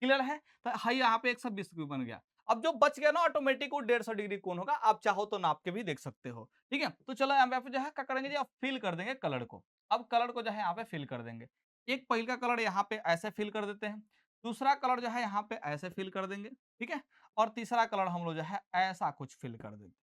क्लियर है, तो हाई यहाँ पे 120 डिग्री बन गया। अब जो बच गया ना ऑटोमेटिक वो 150 डिग्री कोण होगा, आप चाहो तो नाप के भी देख सकते हो। ठीक है, तो चलो यहाँ पे जो है क्या करेंगे जी, अब फिल कर देंगे कलर को। अब कलर को जो है यहाँ पे फिल कर देंगे। एक पहिल का कलर यहाँ पे ऐसे फिल कर देते हैं, दूसरा कलर जो है यहाँ पे ऐसे फिल कर देंगे। ठीक है, और तीसरा कलर हम लोग जो है ऐसा कुछ फिल कर देंगे।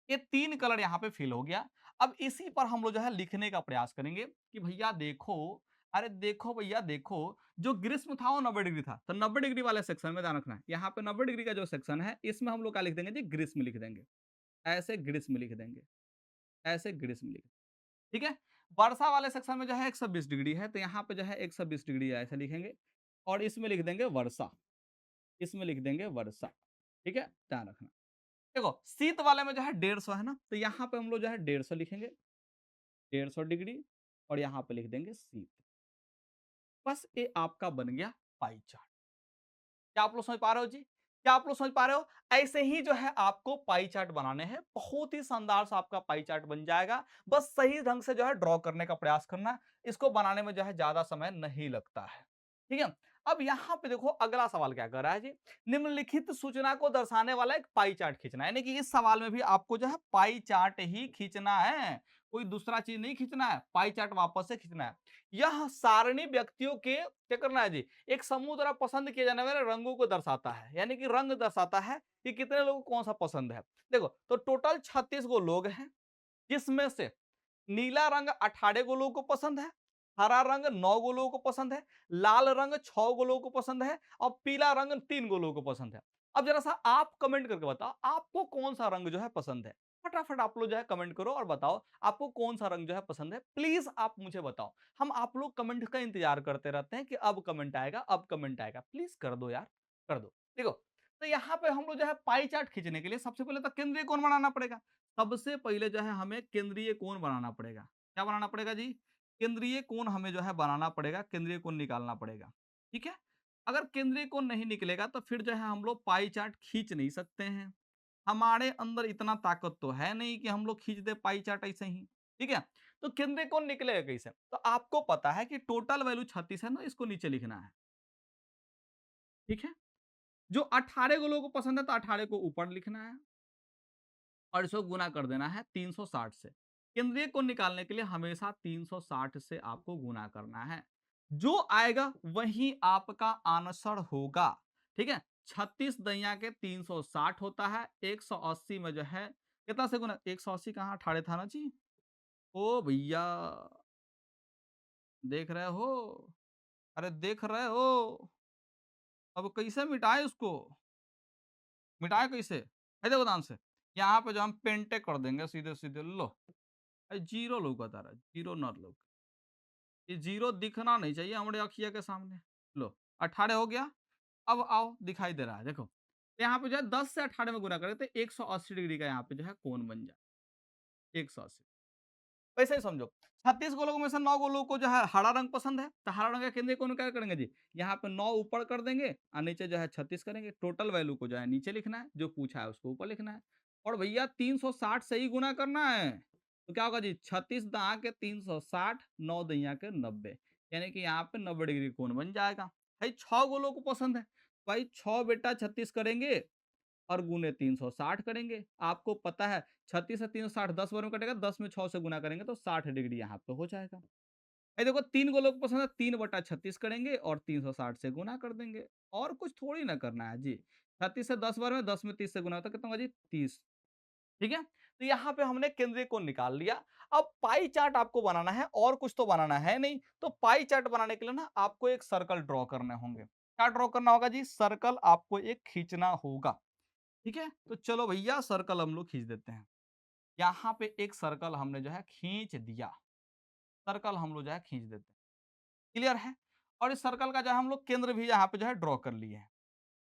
ये 3 कलर यहाँ पे फिल हो गया। अब इसी पर हम लोग जो है लिखने का प्रयास करेंगे कि भैया देखो, अरे देखो भैया देखो, जो ग्रीष्म था वो 90 डिग्री था, तो 90 डिग्री वाले सेक्शन में ध्यान रखना है। यहाँ पे 90 डिग्री का जो सेक्शन है, इसमें हम लोग क्या लिख देंगे जी, ग्रीष्म लिख देंगे। ऐसे ग्रीष्म लिख देंगे, ऐसे ग्रीष्म लिख। ठीक है, वर्षा वाले सेक्शन में जो है 120 डिग्री है, तो यहाँ पे जो है 120 डिग्री है ऐसे लिखेंगे, और इसमें लिख देंगे वर्षा, इसमें लिख देंगे वर्षा। ठीक है, ध्यान रखना। देखो शीत वाले में जो है 150 है ना, तो यहाँ पे हम लोग जो है 150 लिखेंगे, 150 डिग्री, और यहाँ पे लिख देंगे शीत। बस ये आपका बन गया पाई चार्ट। क्या आप लोग समझ पा रहे हो जी, क्या आप लोग समझ पा रहे हो? ऐसे ही जो है आपको पाई चार्ट बनाने हैं, बहुत ही शानदार सा आपका पाई चार्ट बन जाएगा। बस सही ढंग से जो है ड्रॉ करने का प्रयास करना, इसको बनाने में जो है ज्यादा समय नहीं लगता है। ठीक है, अब यहाँ पे देखो अगला सवाल क्या कर रहा है जी, निम्नलिखित सूचना को दर्शाने वाला एक पाई चार्ट खींचना है, यानी कि इस सवाल में भी आपको जो है पाई चार्ट ही खींचना है। कोई दूसरा चीज नहीं खींचना है, पाई चार्ट वापस से खींचना है। यह सारणी व्यक्तियों के क्या करना है जी, एक समूह द्वारा पसंद किए जाने वाले रंगों को दर्शाता है, यानी कि रंग दर्शाता है कि कितने लोगों को कौन सा पसंद है। देखो तो टोटल 36 गो लोग हैं, जिसमें से नीला रंग 18 गो लोगों को पसंद है, हरा रंग 9 गो लोगों को पसंद है, लाल रंग 6 गो लोगों को पसंद है और पीला रंग 3 गो लोगों को पसंद है। अब जरा सा आप कमेंट करके बताओ आपको कौन सा रंग जो है पसंद है। फटाफट आप लोग जो है कमेंट करो और बताओ आपको कौन सा रंग जो है पसंद है। प्लीज आप मुझे बताओ, हम आप लोग कमेंट का इंतजार करते रहते हैं कि अब कमेंट आएगा, अब कमेंट आएगा। प्लीज कर दो यार, कर दो। देखो तो यहाँ पे हम लोग जो है पाई चार्ट खींचने के लिए सबसे पहले तो केंद्रीय कोण बनाना पड़ेगा। सबसे पहले जो है हमें केंद्रीय कोण बनाना पड़ेगा। क्या बनाना पड़ेगा जी? केंद्रीय कोण हमें जो है बनाना पड़ेगा, केंद्रीय कोण निकालना पड़ेगा। ठीक है? अगर केंद्रीय कोण नहीं निकलेगा तो फिर जो है हम लोग पाई चार्ट खींच नहीं सकते हैं। हमारे अंदर इतना ताकत तो है नहीं कि हम लोग खींच दे पाई चार्ट ऐसे ही। ठीक है? तो केंद्रीय कोण निकलेगा कैसे? तो आपको पता है कि टोटल वैल्यू 36 है ना, इसको नीचे लिखना है। ठीक है? जो 18 को लोगों को पसंद है तो 18 को ऊपर लिखना है और इसको गुना कर देना है 360 से। केंद्रीय कोण निकालने के लिए हमेशा 360 से आपको गुना करना है। जो आएगा वही आपका आंसर होगा। ठीक है? 36 दैया के 360 होता है, 180 में जो है कितना से गुना, 180 कहाँ 18 था ना जी। ओ भैया, देख रहे हो? अरे देख रहे हो? अब कैसे मिटाए उसको? मिटाए कैसे? है देखो ध्यान से। यहाँ पे जो हम पेंटे कर देंगे सीधे सीधे लो। जीरो लौकत आ रहा है, जीरो नॉट लौक, ये जीरो दिखना नहीं चाहिए हमारे अखिया के सामने। लो 18 हो गया। अब आओ दिखाई दे रहा है देखो। यहाँ पे जो है 10 से 18 में गुना करें तो 180 डिग्री का यहाँ पे जो है कोण बन जाए 180। वैसे ही समझो 36 गो लोगों में से 9 गो लोगों को जो है हरा रंग पसंद है, तो हरा रंग का केंद्रीय कोण क्या करेंगे जी, यहाँ पे 9 ऊपर कर देंगे और नीचे जो है 36 करेंगे। टोटल वैल्यू को जो है नीचे लिखना है, जो पूछा है उसको ऊपर लिखना है। और भैया 360 से ही गुना करना है, तो क्या होगा जी 36 दहा के 360, 9 दैया के 90, यानी कि यहाँ पे 90 डिग्री कोण बन जाएगा। भाई 6 गो लोगों को पसंद है, भाई 6 बेटा 36 करेंगे और गुने 360 करेंगे। आपको पता है 36 से 360 10 बार में कटेगा, 10 में 6 से गुना करेंगे तो 60 डिग्री यहाँ पे हो जाएगा। ये देखो 3 को लोग पसंद है, 3 बटा 36 करेंगे और 360 से गुना कर देंगे। और कुछ थोड़ी ना करना है जी। 36 से 10 बार में, 10 में 30 से गुना होता है, कितना होगा जी 30। ठीक है? तो यहाँ पे हमने केंद्रीय कोण निकाल लिया। अब पाई चार्ट आपको बनाना है और कुछ तो बनाना है नहीं। तो पाई चार्ट बनाने के लिए ना आपको एक सर्कल ड्रॉ करने होंगे। क्या ड्रॉ करना होगा जी? सर्कल आपको एक खींचना होगा। ठीक है? तो चलो भैया सर्कल हम लोग खींच देते हैं। यहाँ पे एक सर्कल हमने जो है खींच दिया। सर्कल हम लोग जो है खींच देते हैं। क्लियर है? और इस सर्कल का जो है हम लोग केंद्र भी यहाँ पे जो है ड्रॉ कर लिए हैं।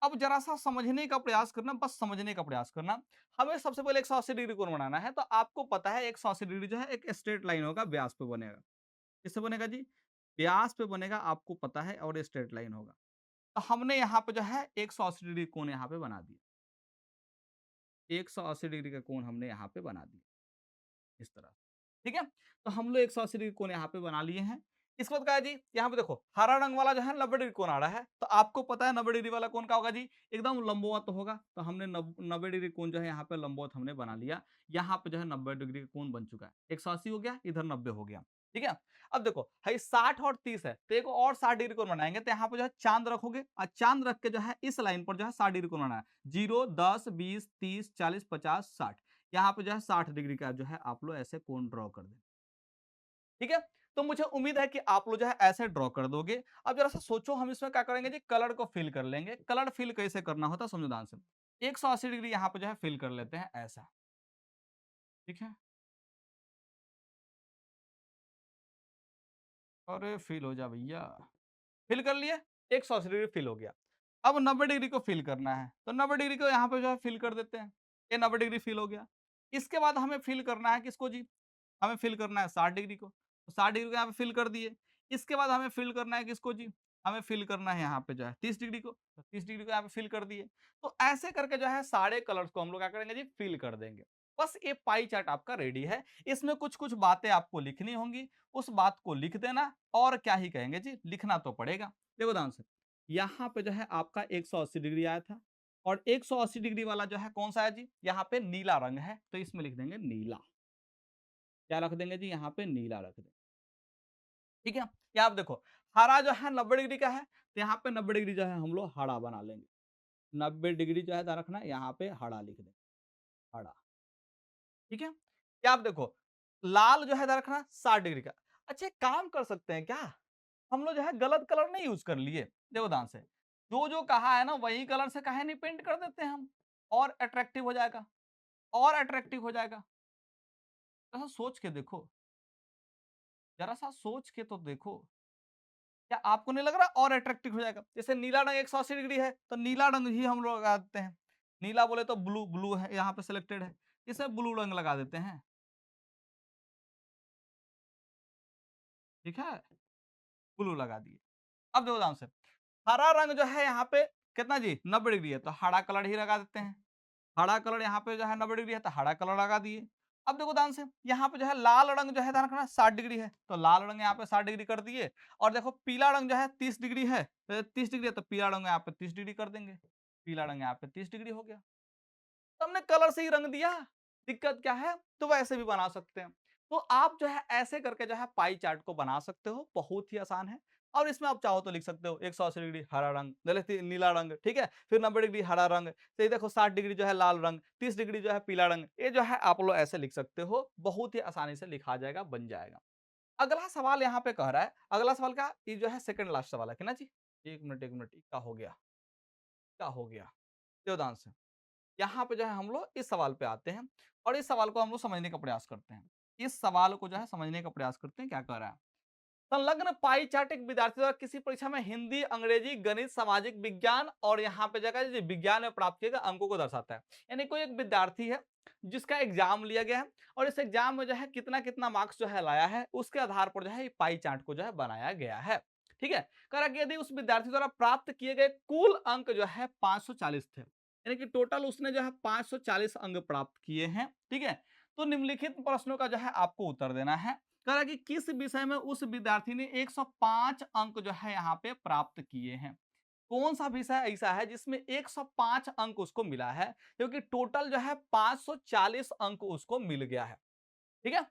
अब जरा सा समझने का प्रयास करना, बस समझने का प्रयास करना। हमें सबसे पहले 180 डिग्री कोण बनाना है, तो आपको पता है 180 डिग्री जो है एक स्ट्रेट लाइन होगा, व्यास पे बनेगा। किससे बनेगा जी? व्यास पे बनेगा, आपको पता है, और स्ट्रेट लाइन होगा। तो हमने यहाँ पे जो है 180 डिग्री कोण यहाँ पे बना दिया। 180 डिग्री का कोण हमने यहाँ पे बना दिया इस तरह। ठीक है? तो हम लोग 180 डिग्री कोण यहाँ पे बना लिए हैं। इसके बाद क्या है जी, यहाँ पे देखो हरा रंग वाला जो है 90 डिग्री कोण आ रहा है, तो आपको पता है 90 डिग्री वाला कोण क्या होगा जी, एकदम लंबवत होगा। तो हमने 90 डिग्री कोण जो है यहाँ पे लंबवत हमने बना लिया। यहाँ पे जो है 90 डिग्री का कोण बन चुका है। 180 हो गया, इधर 90 हो गया। ठीक है? अब देखो है 60 और 30 है, तो एक और 60 डिग्री कोण बनाएंगे। तो यहाँ पे जो है चांद रखोगे और चांद रख के जो है इस लाइन पर जो है 60 डिग्री कोण बनाना है। 0, 10, 20, 30, 40, 50, 60। यहाँ पे जो है 60 डिग्री का जो है आप लोग ऐसे कोण ड्रॉ कर दें। ठीक है? तो मुझे उम्मीद है कि आप लोग जो है ऐसे ड्रॉ कर दोगे। अब जरा सा सोचो, हम इसमें क्या करेंगे जी, कलर को फिल कर लेंगे। कलर फिल कैसे करना होता है समझो ध्यान से। 180 डिग्री यहाँ पे जो है फिल कर लेते हैं ऐसा। ठीक है? अरे फिल हो जा भैया। फिल कर लिए, 180 डिग्री फिल हो गया। अब 90 डिग्री को फिल करना है, तो 90 डिग्री को यहाँ पे जो है फिल कर देते हैं। ये 90 डिग्री फिल हो गया। इसके बाद हमें फिल करना है किसको जी? हमें फिल करना है 60 डिग्री को। तो 60 डिग्री को यहाँ पे फिल कर दिए। इसके बाद हमें फिल करना है किसको जी? हमें फिल करना है यहाँ पे जो है 30 डिग्री को। तो 30 डिग्री को यहाँ पे फिल कर दिए। तो ऐसे करके जो है सारे कलर्स को हम लोग क्या करेंगे जी, फिल कर देंगे। बस ये पाई चार्ट आपका रेडी है। इसमें कुछ-कुछ बातें आपको लिखनी होंगी, उस बात को लिख देना। और क्या ही कहेंगे जी, लिखना तो पड़ेगा। देखो ध्यान से, यहाँ पे जो है आपका 180 डिग्री आया था और 180 डिग्री वाला जो है कौन सा है जी? यहाँ पे नीला रंग है, तो इसमें लिख देंगे नीला। क्या रख देंगे जी, यहाँ पे नीला रख देंगे। ठीक है, यहाँ आप देखो हरा जो है 90 डिग्री का है, तो यहाँ पे 90 डिग्री जो है हम लोग हरा बना लेंगे। 90 डिग्री जो है ध्यान रखना, यहाँ पे हरा लिख देंगे, हरा। ठीक है, क्या आप देखो लाल जो है ध्यान रखना 60 डिग्री का। अच्छा एक काम कर सकते हैं क्या, हम लोग जो है गलत कलर नहीं यूज कर लिए, देखो ध्यान से, जो जो कहा है ना वही कलर से काहे नहीं पेंट कर देते हैं हम, और अट्रैक्टिव हो जाएगा, और अट्रैक्टिव हो जाएगा। जरा सोच के देखो, जरा सा सोच के तो देखो, क्या आपको नहीं लग रहा और अट्रैक्टिव हो जाएगा? जैसे नीला रंग 180 डिग्री है तो नीला रंग ही हम लोग लगा देते हैं। नीला बोले तो ब्लू, ब्लू है यहाँ पे सिलेक्टेड है, इसमें ब्लू रंग लगा देते हैं। ठीक है, ब्लू लगा दिए। अब देखो ध्यान से, हरा रंग जो है यहाँ पे कितना जी 90 डिग्री है, तो हरा कलर ही लगा देते हैं। हरा कलर यहाँ पे जो है 90 डिग्री है, तो हरा कलर लगा दिए। अब देखो ध्यान से, यहाँ पे जो है लाल रंग जो है ध्यान रखना 60 डिग्री है, तो लाल रंग यहाँ पे 60 डिग्री कर दिए। और देखो पीला रंग जो है 30 डिग्री है, तो 30 डिग्री है, तो पीला रंग यहाँ पे 30 डिग्री कर देंगे। पीला रंग यहाँ पे 30 डिग्री हो गया। तो हमने कलर से ही रंग दिया, दिक्कत क्या है? तो वैसे भी बना सकते हैं। तो आप जो है ऐसे करके जो है पाई चार्ट को बना सकते हो, बहुत ही आसान है। और इसमें आप चाहो तो लिख सकते हो 180 डिग्री हरा रंग, नीला रंग, ठीक है, फिर 90 डिग्री हरा रंग, तो ये देखो 60 डिग्री जो है लाल रंग, 30 डिग्री जो है पीला रंग, ये जो है आप लोग ऐसे लिख सकते हो, बहुत ही आसानी से लिखा जाएगा, बन जाएगा। अगला सवाल यहाँ पे कह रहा है, अगला सवाल का ये जो है सेकंड लास्ट सवाल है कि ना जी, एक मिनट क्या हो गया, क्या हो गया, देवदान से यहाँ पे जो है हम लोग इस सवाल पे आते हैं, और इस सवाल को हम लोग समझने का प्रयास करते हैं। इस सवाल को जो है समझने का प्रयास करते हैं, क्या कह रहा है। संलग्न पाई चार्ट एक विद्यार्थी द्वारा किसी परीक्षा में हिंदी, अंग्रेजी, गणित, सामाजिक विज्ञान और यहाँ पे जगह जी विज्ञान में प्राप्त किए गए अंकों को दर्शाता है। यानी कोई एक विद्यार्थी है जिसका एग्जाम लिया गया है, और इस एग्जाम में जो है कितना कितना मार्क्स जो है लाया है, उसके आधार पर जो है ये पाई चार्ट को जो है बनाया गया है। ठीक है, कह रहा कि यदि उस विद्यार्थी द्वारा प्राप्त किए गए कुल अंक जो है 540 थे, यानी कि टोटल उसने जो है 540 अंक प्राप्त किए हैं। ठीक है, तो निम्नलिखित प्रश्नों का जो है आपको उत्तर देना है। कह रहा है कि किस विषय में उस विद्यार्थी ने 105 अंक जो है यहाँ पे प्राप्त किए हैं। कौन सा विषय ऐसा है जिसमें 105 अंक उसको मिला है, क्योंकि टोटल जो है 540 अंक उसको मिल गया है। ठीक है,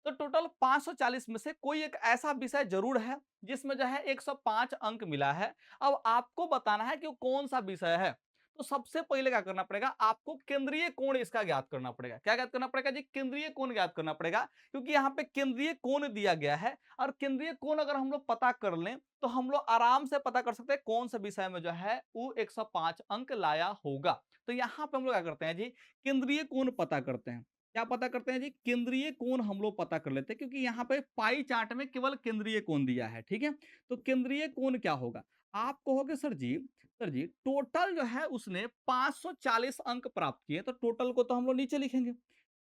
तो टोटल 540 में से कोई एक ऐसा विषय जरूर है जिसमें जो है 105 अंक मिला है। अब आपको बताना है कि वो कौन सा विषय है। तो सबसे पहले क्या करना पड़ेगा, आपको केंद्रीय कोण इसका ज्ञात करना पड़ेगा। क्या ज्ञात करना पड़ेगा जी, केंद्रीय कोण ज्ञात करना पड़ेगा, क्योंकि यहाँ पे केंद्रीय कोण दिया गया है, और केंद्रीय कोण अगर हम लोग पता कर लें तो हम लोग आराम से पता कर सकते हैं कौन से विषय में जो है वो 105 अंक लाया होगा। तो यहाँ पे हम लोग क्या करते हैं जी, केंद्रीय कोण पता करते हैं। क्या पता करते हैं जी, केंद्रीय कोण हम लोग पता कर लेते हैं, क्योंकि यहाँ पे पाई चार्ट में केवल केंद्रीय कोण दिया है। ठीक है, तो केंद्रीय कोण क्या होगा, आप कहोगे सर जी टोटल जो है उसने 540 अंक प्राप्त किए, तो टोटल को तो हम लोग नीचे लिखेंगे,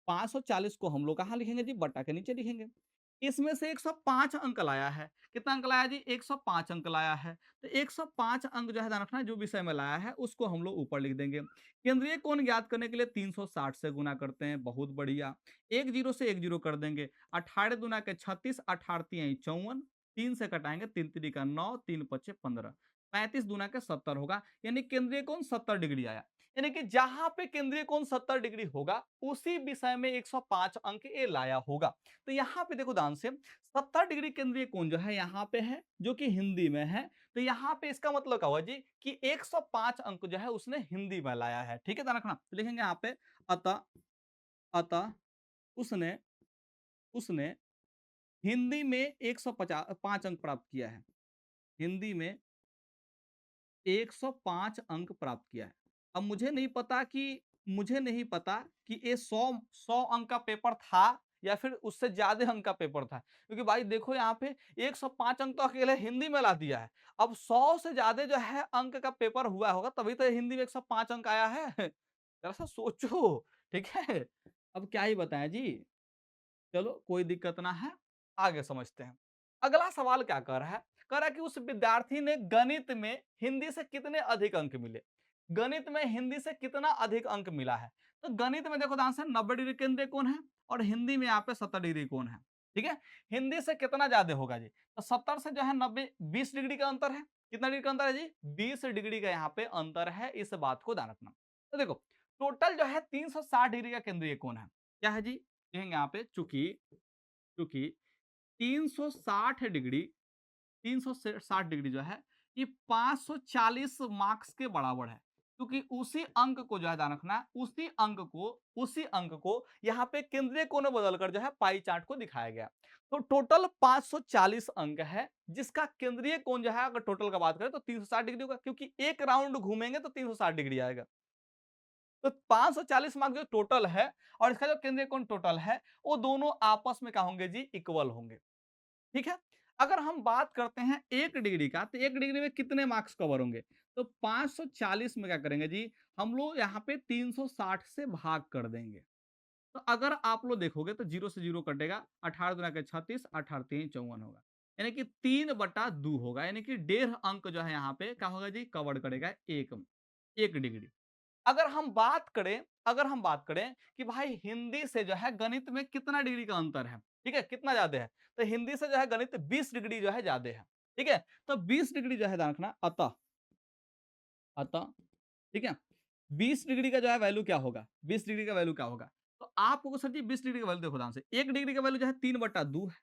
540 को हम लोग कहाँ लिखेंगे जी, बटा के नीचे लिखेंगे। इसमें से 105 अंक लाया है, कितना अंक लाया जी, 105 अंक लाया है, तो 105 अंक जो है ध्यान रखना, जो विषय में लाया है उसको हम लोग ऊपर लिख देंगे। केंद्रीय कोण ज्ञात करने के लिए 360 से गुना करते हैं, बहुत बढ़िया। एक जीरो से एक जीरो कर देंगे, 18 दूना के 36, 18 तियाई 54, 3 से कटाएंगे, 3 तिरी का 9, 3 पचे 15, 35 दूना के 70 होगा, यानी केंद्रीय कोण 70 डिग्री आया। यानी कि जहां पे केंद्रीय कोण 70 डिग्री होगा उसी विषय में 105 अंक ए लाया होगा। तो यहाँ पे देखो ध्यान से, 70 डिग्री केंद्रीय कोण जो है यहाँ पे है, जो कि हिंदी में है, तो यहाँ पे इसका मतलब क्या हुआ जी कि 105 अंक जो है उसने हिंदी में लाया है। ठीक है, ध्यान रखना, तो लिखेंगे यहाँ पे अतः, अतः उसने उसने हिंदी में 105 अंक प्राप्त किया है, हिंदी में 105 अंक प्राप्त किया है। अब मुझे नहीं पता कि ये 100 अंक का पेपर था या फिर उससे ज्यादा अंक का पेपर था, क्योंकि भाई देखो यहाँ पे 105 अंक तो अकेले हिंदी में ला दिया है। अब 100 से ज्यादा जो है अंक का पेपर हुआ होगा, तभी तो हिंदी में 105 अंक आया है। जरा सा सोचो। ठीक है, अब क्या ही बताएं जी, चलो कोई दिक्कत ना है, आगे समझते हैं। अगला सवाल क्या कर रहा है, कह रहा है कि उस विद्यार्थी ने गणित में हिंदी से कितने अधिक अंक मिले। गणित में हिंदी से कितना अधिक अंक मिला है, तो गणित में देखो ध्यान से 90 डिग्री केंद्रीय कोण है, और हिंदी में यहाँ पे 70 डिग्री कोण है। ठीक है, हिंदी से कितना ज्यादा होगा जी, तो 70 से जो है 90, 20 डिग्री का अंतर है। कितना डिग्री का अंतर है जी, 20 डिग्री का यहाँ पे अंतर है, इस बात को ध्यान रखना। तो देखो टोटल जो है 360 डिग्री का केंद्रीय कोण है। क्या है जी, देखेंगे यहाँ पे, चूंकि क्योंकि 360 डिग्री 360 डिग्री जो है ये 540 मार्क्स के बराबर है, क्योंकि उसी अंक को जो है ध्यान रखना है, उसी अंक को यहाँ पे केंद्रीय कोण में बदलकर जो है पाई चार्ट को दिखाया गया। तो टोटल 540 अंक है, जिसका केंद्रीय कोण जो है अगर टोटल का बात करें तो 360 डिग्री होगा, क्योंकि एक राउंड घूमेंगे तो 360 डिग्री आएगा। तो 540 मार्क्स जो टोटल है और इसका जो केंद्रीय कोण टोटल है, वो दोनों आपस में क्या होंगे जी, इक्वल होंगे। ठीक है। अगर हम बात करते हैं 1 डिग्री का, तो 1 डिग्री में कितने मार्क्स कवर होंगे? तो 540 में क्या करेंगे जी, हम लोग यहाँ पे 360 से भाग कर देंगे। तो अगर आप लोग देखोगे तो 0 से 0 कटेगा, 18 दुना के 36, 18 3 54 होगा, यानी कि 3/2 होगा, यानी कि 1.5 अंक जो है यहाँ पे क्या होगा जी, कवर करेगा 1 डिग्री। अगर हम बात करें कि भाई हिंदी से जो है गणित में कितना डिग्री का अंतर है, ठीक है, कितना ज्यादा है, तो हिंदी से जो है गणित 20 डिग्री जो है ज्यादा है। ठीक है, तो 20 डिग्री जो है ध्यान रखना, अतः अतः ठीक है, 20 डिग्री का जो है वैल्यू क्या होगा, 20 डिग्री का वैल्यू क्या होगा? तो आपको सर जी 20 डिग्री का वैल्यू देखो ध्यान से, 1 डिग्री का वैल्यू जो है 3/2 है,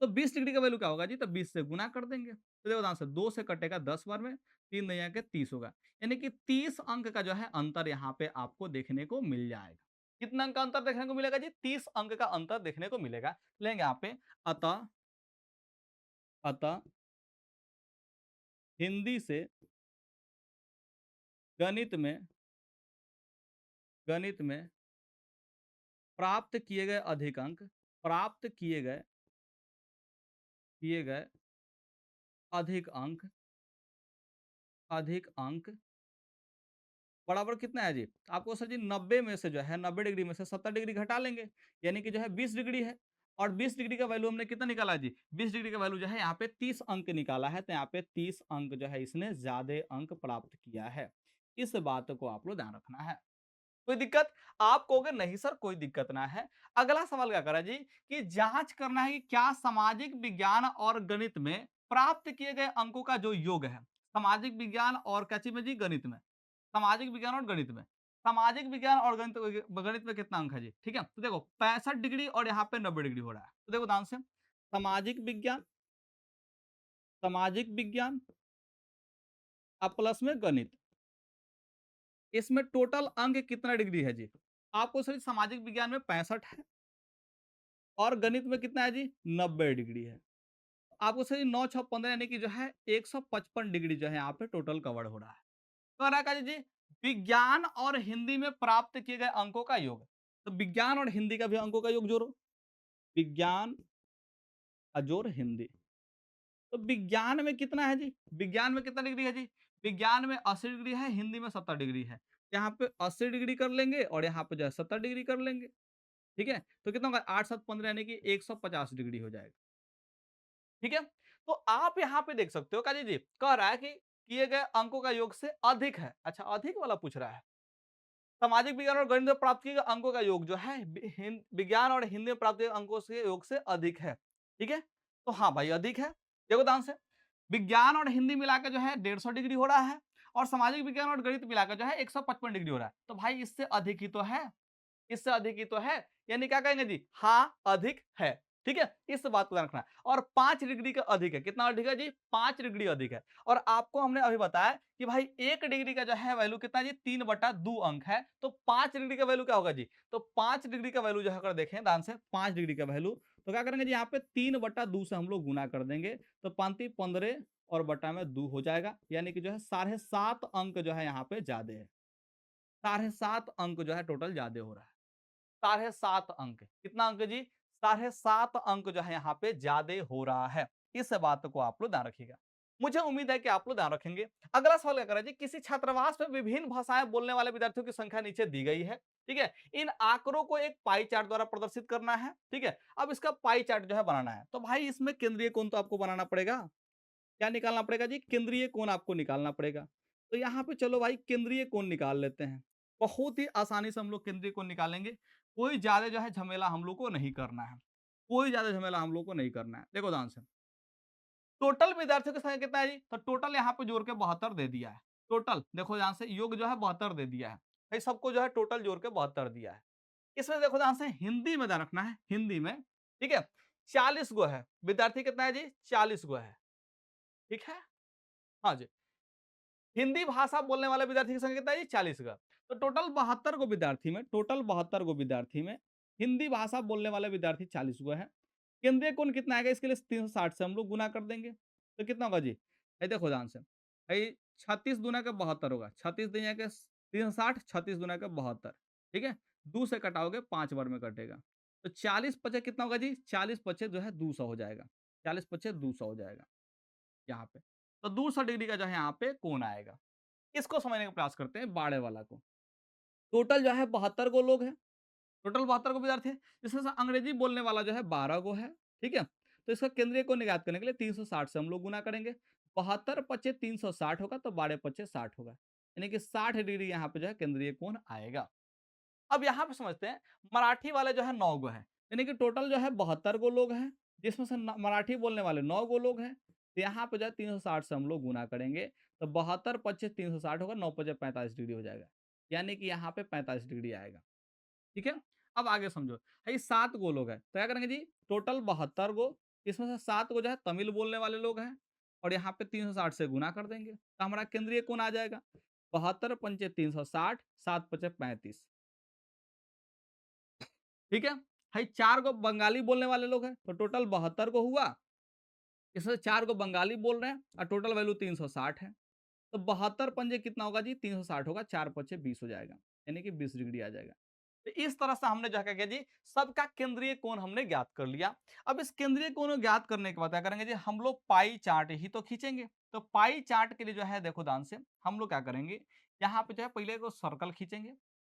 तो 20 डिग्री का वैल्यू क्या होगा जी, तो 20 से गुना कर देंगे, तो देखो ध्यान से 2 से कटेगा 10 बार में, 3 नया के 30 होगा, यानी कि 30 अंक का जो है अंतर यहाँ पे आपको देखने को मिल जाएगा। कितना अंक का अंतर देखने को मिलेगा जी, 30 अंक का अंतर देखने को मिलेगा। लेंगे यहाँ पे, अतः अतः हिंदी से गणित में गणित में प्राप्त किए गए अधिक अंक, प्राप्त किए गए अधिक अंक, अधिक अंक बराबर कितना है जी, आपको सर जी 90 में से जो है 90 डिग्री में से 70 डिग्री घटा लेंगे, यानी कि जो है 20 डिग्री है, और 20 डिग्री का वैल्यू हमने कितना निकाला है जी, 20 डिग्री का वैल्यू जो है यहाँ पे 30 अंक निकाला है, तो यहाँ पे 30 अंक जो है इसने ज्यादा अंक प्राप्त किया है। इस बात को आप लोग ध्यान रखना है। कोई दिक्कत? आप कहोगे नहीं सर कोई दिक्कत ना है। अगला सवाल क्या करा जी, कि जांच करना है कि क्या सामाजिक विज्ञान और गणित में प्राप्त किए गए अंकों का जो योग है, सामाजिक विज्ञान और क्या चीज में जी, गणित में, सामाजिक विज्ञान और गणित में, सामाजिक विज्ञान और गणित में कितना अंक है जी, ठीक है, तो देखो 65 डिग्री और यहाँ पे 90 डिग्री हो रहा है, तो देखो ध्यान से, सामाजिक विज्ञान, सामाजिक विज्ञान और प्लस में गणित, इसमें टोटल अंक कितना डिग्री है जी, आपको सर सामाजिक विज्ञान में 65 है और गणित में कितना है जी, 90 डिग्री है। आपको सही 9 6 15 यानी कि जो है 155 डिग्री जो है यहाँ पे टोटल कवर हो रहा है। तो आ रहा है जी, विज्ञान और हिंदी में प्राप्त किए गए अंकों का योग, तो विज्ञान और हिंदी का भी अंकों का योग जोड़ो, विज्ञान अजोर हिंदी, तो विज्ञान में कितना है जी, विज्ञान में कितना डिग्री है जी, विज्ञान में 80 डिग्री है, हिंदी में 70 डिग्री है, यहाँ पे 80 डिग्री कर लेंगे और यहाँ पे जो है 70 डिग्री कर लेंगे। ठीक है, तो कितना होगा, 8 7 15 यानी कि 150 डिग्री हो जाएगा। ठीक है, तो आप यहाँ पे देख सकते हो काजी जी कह रहा है कि किए गए अंकों का योग से अधिक है, अच्छा अधिक वाला पूछ रहा है, सामाजिक विज्ञान और गणित में प्राप्त किए गए अंकों का योग जो है विज्ञान और हिंदी में प्राप्त किए गए अंकों से योग से अधिक है। ठीक है, तो हाँ भाई अधिक है, देखो ध्यान से, विज्ञान और हिंदी मिलाकर जो है 150 डिग्री हो रहा है और सामाजिक विज्ञान और गणित मिलाकर जो है 155 डिग्री हो रहा है, तो भाई इससे अधिक ही तो है, इससे अधिक ही तो है, यानी क्या कहेंगे जी, हाँ अधिक है। ठीक है, इस बात को ध्यान रखना है। और 5 डिग्री का अधिक है, कितना अधिक है जी, 5 डिग्री अधिक है। और आपको हमने अभी बताया कि भाई 1 डिग्री का जो है वैल्यू कितना जी, 3/2 अंक है, तो 5 डिग्री का वैल्यू क्या होगा जी, तो 5 डिग्री का वैल्यू जो है अगर देखें ध्यान से, 5 डिग्री का वैल्यू तो क्या करेंगे जी, यहाँ पे 3/2 से हम लोग गुना कर देंगे, तो 5 15 और बटा में 2 हो जाएगा, यानी कि जो है 7.5 अंक जो है यहाँ पे ज्यादा है, 7.5 अंक जो है टोटल ज्यादा हो रहा है। 7.5 अंक, कितना अंक जी, 7.5 अंक जो है यहाँ पे ज्यादा हो रहा है। इस बात को आप लोग ध्यान रखिएगा, मुझे उम्मीद है कि आप लोग ध्यान रखेंगे। अगला सवाल क्या करें जी, किसी छात्रावास में विभिन्न भाषाएं बोलने वाले विद्यार्थियों की संख्या नीचे दी गई है। ठीक है, इन आंकड़ों को एक पाई चार्ट द्वारा प्रदर्शित करना है। ठीक है, अब इसका पाई चार्ट जो है बनाना है, तो भाई इसमें केंद्रीय कोण तो आपको बनाना पड़ेगा, क्या निकालना पड़ेगा जी, केंद्रीय कोण आपको निकालना पड़ेगा। तो यहाँ पे चलो भाई केंद्रीय कोण निकाल लेते हैं, बहुत ही आसानी से हम लोग केंद्रीय कोण निकालेंगे, कोई ज्यादा जो है झमेला हम लोग को नहीं करना है, कोई ज्यादा झमेला हम लोग को नहीं करना है। देखो ध्यान से, टोटल विद्यार्थियों की संख्या कितना है जी, तो टोटल यहाँ पे जोड़ के 72 दे दिया है, टोटल देखो ध्यान से, योग जो है 72 दे दिया है भाई, सबको जो है टोटल जोड़ के 72 दिया है। इसमें देखो ध्यान से, हिंदी में ध्यान रखना है, हिंदी में ठीक है, 40 गो है, विद्यार्थी कितना है जी, 40 गो है, ठीक है। हाँ जी, हिंदी भाषा बोलने वाले विद्यार्थी की संख्या कितना है जी, 40 का। तो टोटल 72 गो विद्यार्थी में, हिंदी भाषा बोलने वाले विद्यार्थी 40 गो है। केंद्रीय कोण कितना आएगा, इसके लिए 360 से हम लोग गुना कर देंगे, तो कितना होगा जी, ये देखो ध्यान से, भाई 36 दूना का 72 होगा, 36 दुनिया के 360, 36 दूना का 72, ठीक है, 2 से कटाओगे 5 बार में कटेगा, तो 40 पचे कितना होगा जी, 40 पचे जो है 200 हो जाएगा, 40 पचे 200 हो जाएगा यहाँ पे। तो 200 डिग्री का जो है यहाँ पे कोण आएगा। इसको समझने का प्रयास करते हैं बाड़े वाला को। टोटल जो है 72 गो लोग हैं, टोटल 72 गो विद्यार्थी हैं, जिसमें से अंग्रेजी बोलने वाला जो है 12 गो है, ठीक है। तो इसका केंद्रीय कोण ज्ञात करने के लिए 360 से हम लोग गुना करेंगे, 72 पचे 360 होगा, तो 12 पचे 60 होगा, यानी कि 60 डिग्री यहाँ पे जो है केंद्रीय कोण आएगा। अब यहाँ पे समझते हैं, मराठी वाले जो है 9 गो है, यानी कि टोटल जो है 72 गो लोग हैं, जिसमें से मराठी बोलने वाले 9 गो लोग हैं, तो यहाँ पे जो है 360 से हम लोग गुना करेंगे, तो 72 पच्चीस 360 होगा, 9 पचे 45 डिग्री हो जाएगा, यानी कि यहाँ पे 45 डिग्री आएगा, ठीक है। अब आगे समझो, भाई 7 गो लोग हैं, तो क्या करेंगे जी, टोटल 72 गो, इसमें से 7 गो जो है तमिल बोलने वाले लोग हैं, और यहाँ पे 360 से गुना कर देंगे, तो हमारा केंद्रीय कोण आ जाएगा 72 पंचे 360, 7 पचे 35, ठीक है। भाई 4 गो बंगाली बोलने वाले लोग हैं, तो टोटल 72 गो हुआ, इसमें 4 गो बंगाली बोल रहे हैं, और टोटल वैल्यू 360 है, तो 72 पंजे कितना होगा जी, 360 होगा, 4 पचे 20 हो जाएगा, यानी कि 20 डिग्री आ जाएगा। तो इस तरह से हमने जो है क्या किया जी, सबका केंद्रीय कोण हमने ज्ञात कर लिया। अब इस केंद्रीय कोण को ज्ञात करने के बाद क्या करेंगे जी, हम लोग पाई चार्ट ही तो खींचेंगे। तो पाई चार्ट के लिए जो है देखो ध्यान से, हम लोग क्या करेंगे, यहाँ पे जो है पहले को सर्कल खींचेंगे,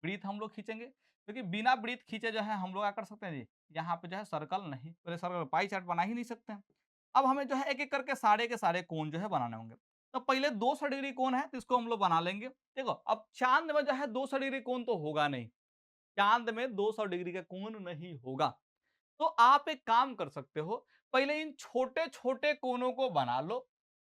वृत्त हम लोग खींचेंगे, क्योंकि बिना वृत्त खींचे जो है हम लोग क्या कर सकते हैं जी, यहाँ पे जो है सर्कल नहीं, पहले सर्कल पाई चार्ट बना ही नहीं सकते हैं। अब हमें जो है एक एक करके सारे के सारे कोण जो है बनाने होंगे। तो पहले 200 डिग्री कोण है, तो इसको हम लोग बना लेंगे। देखो अब चांद में जो है 200 डिग्री कोण तो होगा नहीं, चांद में 200 डिग्री का कोण नहीं होगा। तो आप एक काम कर सकते हो, पहले इन छोटे छोटे कोणों को बना लो,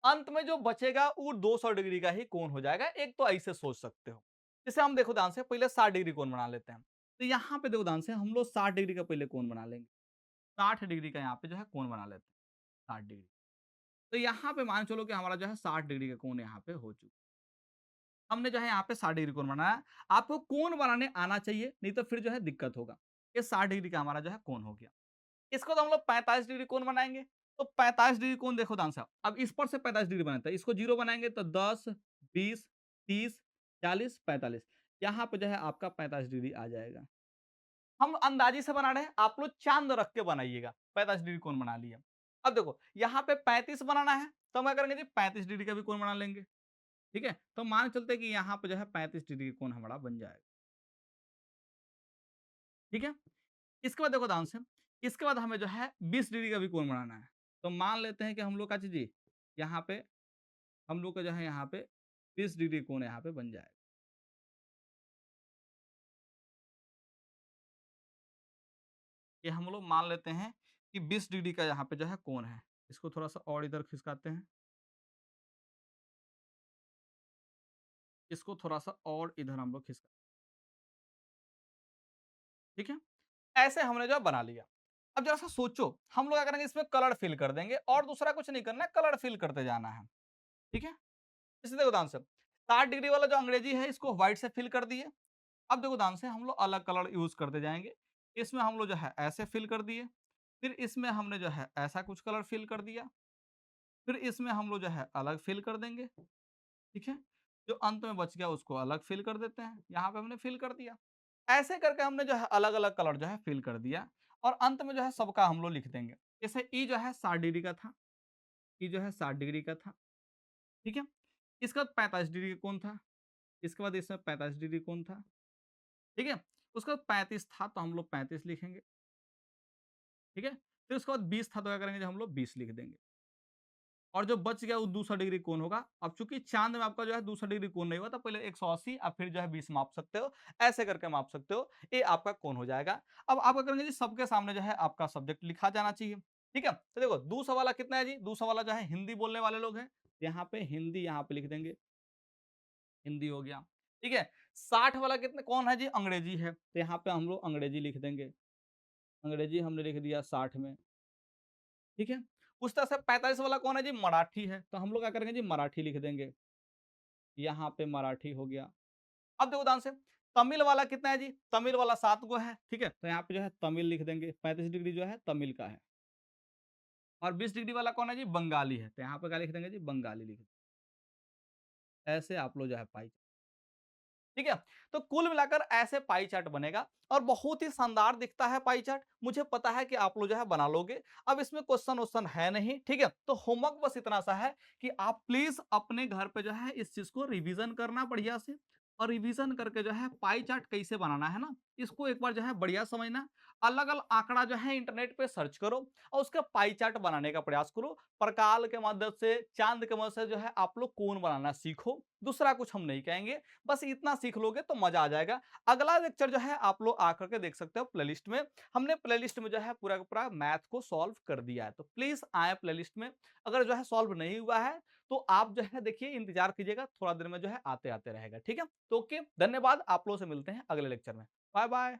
अंत में जो बचेगा वो 200 डिग्री का ही कोण हो जाएगा। एक तो ऐसे सोच सकते हो, जैसे हम देखो ध्यान से पहले 60 डिग्री कोण बना लेते हैं, तो यहाँ पे देखो ध्यान से हम लोग 60 डिग्री का पहले कोण बना लेंगे, 60 डिग्री का यहाँ पे जो है कोण बना लेते हैं, 60 डिग्री। तो यहाँ पे मान चलो कि हमारा जो है 60 डिग्री का कोण यहाँ पे हो चुका, हमने जो है यहाँ पे 60 डिग्री कोण बनाया। आपको कोण बनाने आना चाहिए, नहीं तो फिर जो है दिक्कत होगा। ये 60 डिग्री का हमारा जो है कोण हो गया। इसको तो हम लोग 45 डिग्री कोण बनाएंगे, तो 45 डिग्री कोण देखो ध्यान से, अब इस पर से 45 डिग्री बनाते हैं, इसको जीरो बनाएंगे तो 10 20 30 40 45, यहाँ पे जो है आपका 45 डिग्री आ जाएगा। हम अंदाजे से बना रहे हैं, आप लोग चांद रख के बनाइएगा। 45 डिग्री कोण बना लिया। अब देखो यहाँ पे 35 बनाना है, तो हम क्या करेंगे जी, 35 डिग्री का भी कोण बना लेंगे, ठीक है। तो मान के चलते हैं कि यहाँ पे जो है 35 डिग्री का कोण हमारा बन जाएगा, ठीक है। इसके बाद देखो ध्यान से, इसके बाद हमें जो है 20 डिग्री का भी कोण बनाना है। तो मान लेते हैं कि हम लोग का चीज यहाँ पे, हम लोग का जो है यहाँ पे 20 डिग्री कोण यहाँ पे बन जाएगा। ये हम लोग मान लेते हैं कि 20 डिग्री का यहाँ पे जो है कोण है। इसको थोड़ा सा और इधर खिसकाते हैं, इसको थोड़ा सा और इधर हम लोग खिसका, ठीक है। ऐसे हमने जो है बना लिया। अब जरा सा सोचो, हम लोग क्या करेंगे, इसमें कलर फिल कर देंगे, और दूसरा कुछ नहीं करना है, कलर फिल करते जाना है, ठीक है। इसे देखो ध्यान से, 60 डिग्री वाला जो अंग्रेजी है इसको व्हाइट से फिल कर दिए। अब देखो ध्यान से, हम लोग अलग कलर यूज करते जाएंगे। इसमें हम लोग जो है ऐसे फिल कर दिए, फिर इसमें हमने जो है ऐसा कुछ कलर फिल कर दिया, फिर इसमें हम लोग जो है अलग फिल कर देंगे, ठीक है। जो अंत में बच गया उसको अलग फिल कर देते हैं, यहाँ पे हमने फिल कर दिया। ऐसे करके हमने जो है अलग अलग कलर जो है फिल कर दिया, और अंत में जो है सबका हम लोग लिख देंगे। जैसे ई जो है 60 डिग्री का था, ई जो है 60 डिग्री का था, ठीक है। इसके बाद 45 डिग्री का कौन था, इसके बाद इसमें 45 डिग्री कौन था, ठीक है। उसके बाद 35 था, तो हम लोग 35 लिखेंगे, ठीक है। फिर उसके बाद 20 था, तो क्या करेंगे, जो हम लोग 20 लिख देंगे, और जो बच गया वो 200 डिग्री कोण होगा। अब चूंकि चांद में आपका जो है 200 डिग्री कोण नहीं हुआ, तो पहले 180 और फिर जो है 20 माप सकते हो, ऐसे करके माप सकते हो, ये आपका कोण हो जाएगा। अब आप क्या करेंगे जी, सबके सामने जो है आपका सब्जेक्ट लिखा जाना चाहिए, ठीक है। तो देखो 200 वाला कितना है जी, 200 वाला जो है हिंदी बोलने वाले लोग हैं, यहाँ पे हिंदी यहाँ पे लिख देंगे, हिंदी हो गया, ठीक है। 60 वाला कितने कौन है जी, अंग्रेजी है, तो यहाँ पे हम लोग अंग्रेजी लिख देंगे, अंग्रेजी हमने लिख दिया 60 में, ठीक है। उस तरह से 45 वाला कौन है जी? मराठी है, तो हम लोग क्या करेंगे जी? मराठी लिख देंगे। यहाँ पे मराठी हो गया। अब देखो ध्यान से, तमिल वाला कितना है जी? तमिल वाला 7 गो है, ठीक है। तो यहाँ पे जो है तमिल लिख देंगे, 35 डिग्री जो है तमिल का है। और 20 डिग्री वाला कौन है जी? बंगाली है, तो यहाँ पे क्या लिख देंगे जी? बंगाली लिख देंगे। ऐसे आप लोग जो है पाई, ठीक है। तो कुल मिलाकर ऐसे पाई चार्ट बनेगा और बहुत ही शानदार दिखता है पाई चार्ट। मुझे पता है कि आप लोग जो है बना लोगे। अब इसमें क्वेश्चन वोश्चन है नहीं, ठीक है। तो होमवर्क बस इतना सा है कि आप प्लीज अपने घर पे जो है इस चीज को रिवीजन करना बढ़िया से, और रिवीजन करके जो है पाई चार्ट कैसे बनाना है ना, इसको एक बार जो है बढ़िया समझना। अलग अलग आंकड़ा जो है इंटरनेट पे सर्च करो और उसका पाई चार्ट बनाने का प्रयास करो। प्रकाल के मदद से, चांद के मदद से जो है आप लोग कोण बनाना सीखो। दूसरा कुछ हम नहीं कहेंगे, बस इतना सीख लोगे तो मजा आ जाएगा। अगला लेक्चर जो है आप लोग आकर के देख सकते हो प्लेलिस्ट में। हमने प्लेलिस्ट में जो है पूरा का पूरा मैथ को सॉल्व कर दिया है, तो प्लीज आए प्लेलिस्ट में। अगर जो है सॉल्व नहीं हुआ है तो आप जो है देखिए इंतजार कीजिएगा, थोड़ा देर में जो है आते आते रहेगा, ठीक है। तो ओके, धन्यवाद। आप लोगों से मिलते हैं अगले लेक्चर में। Bye bye.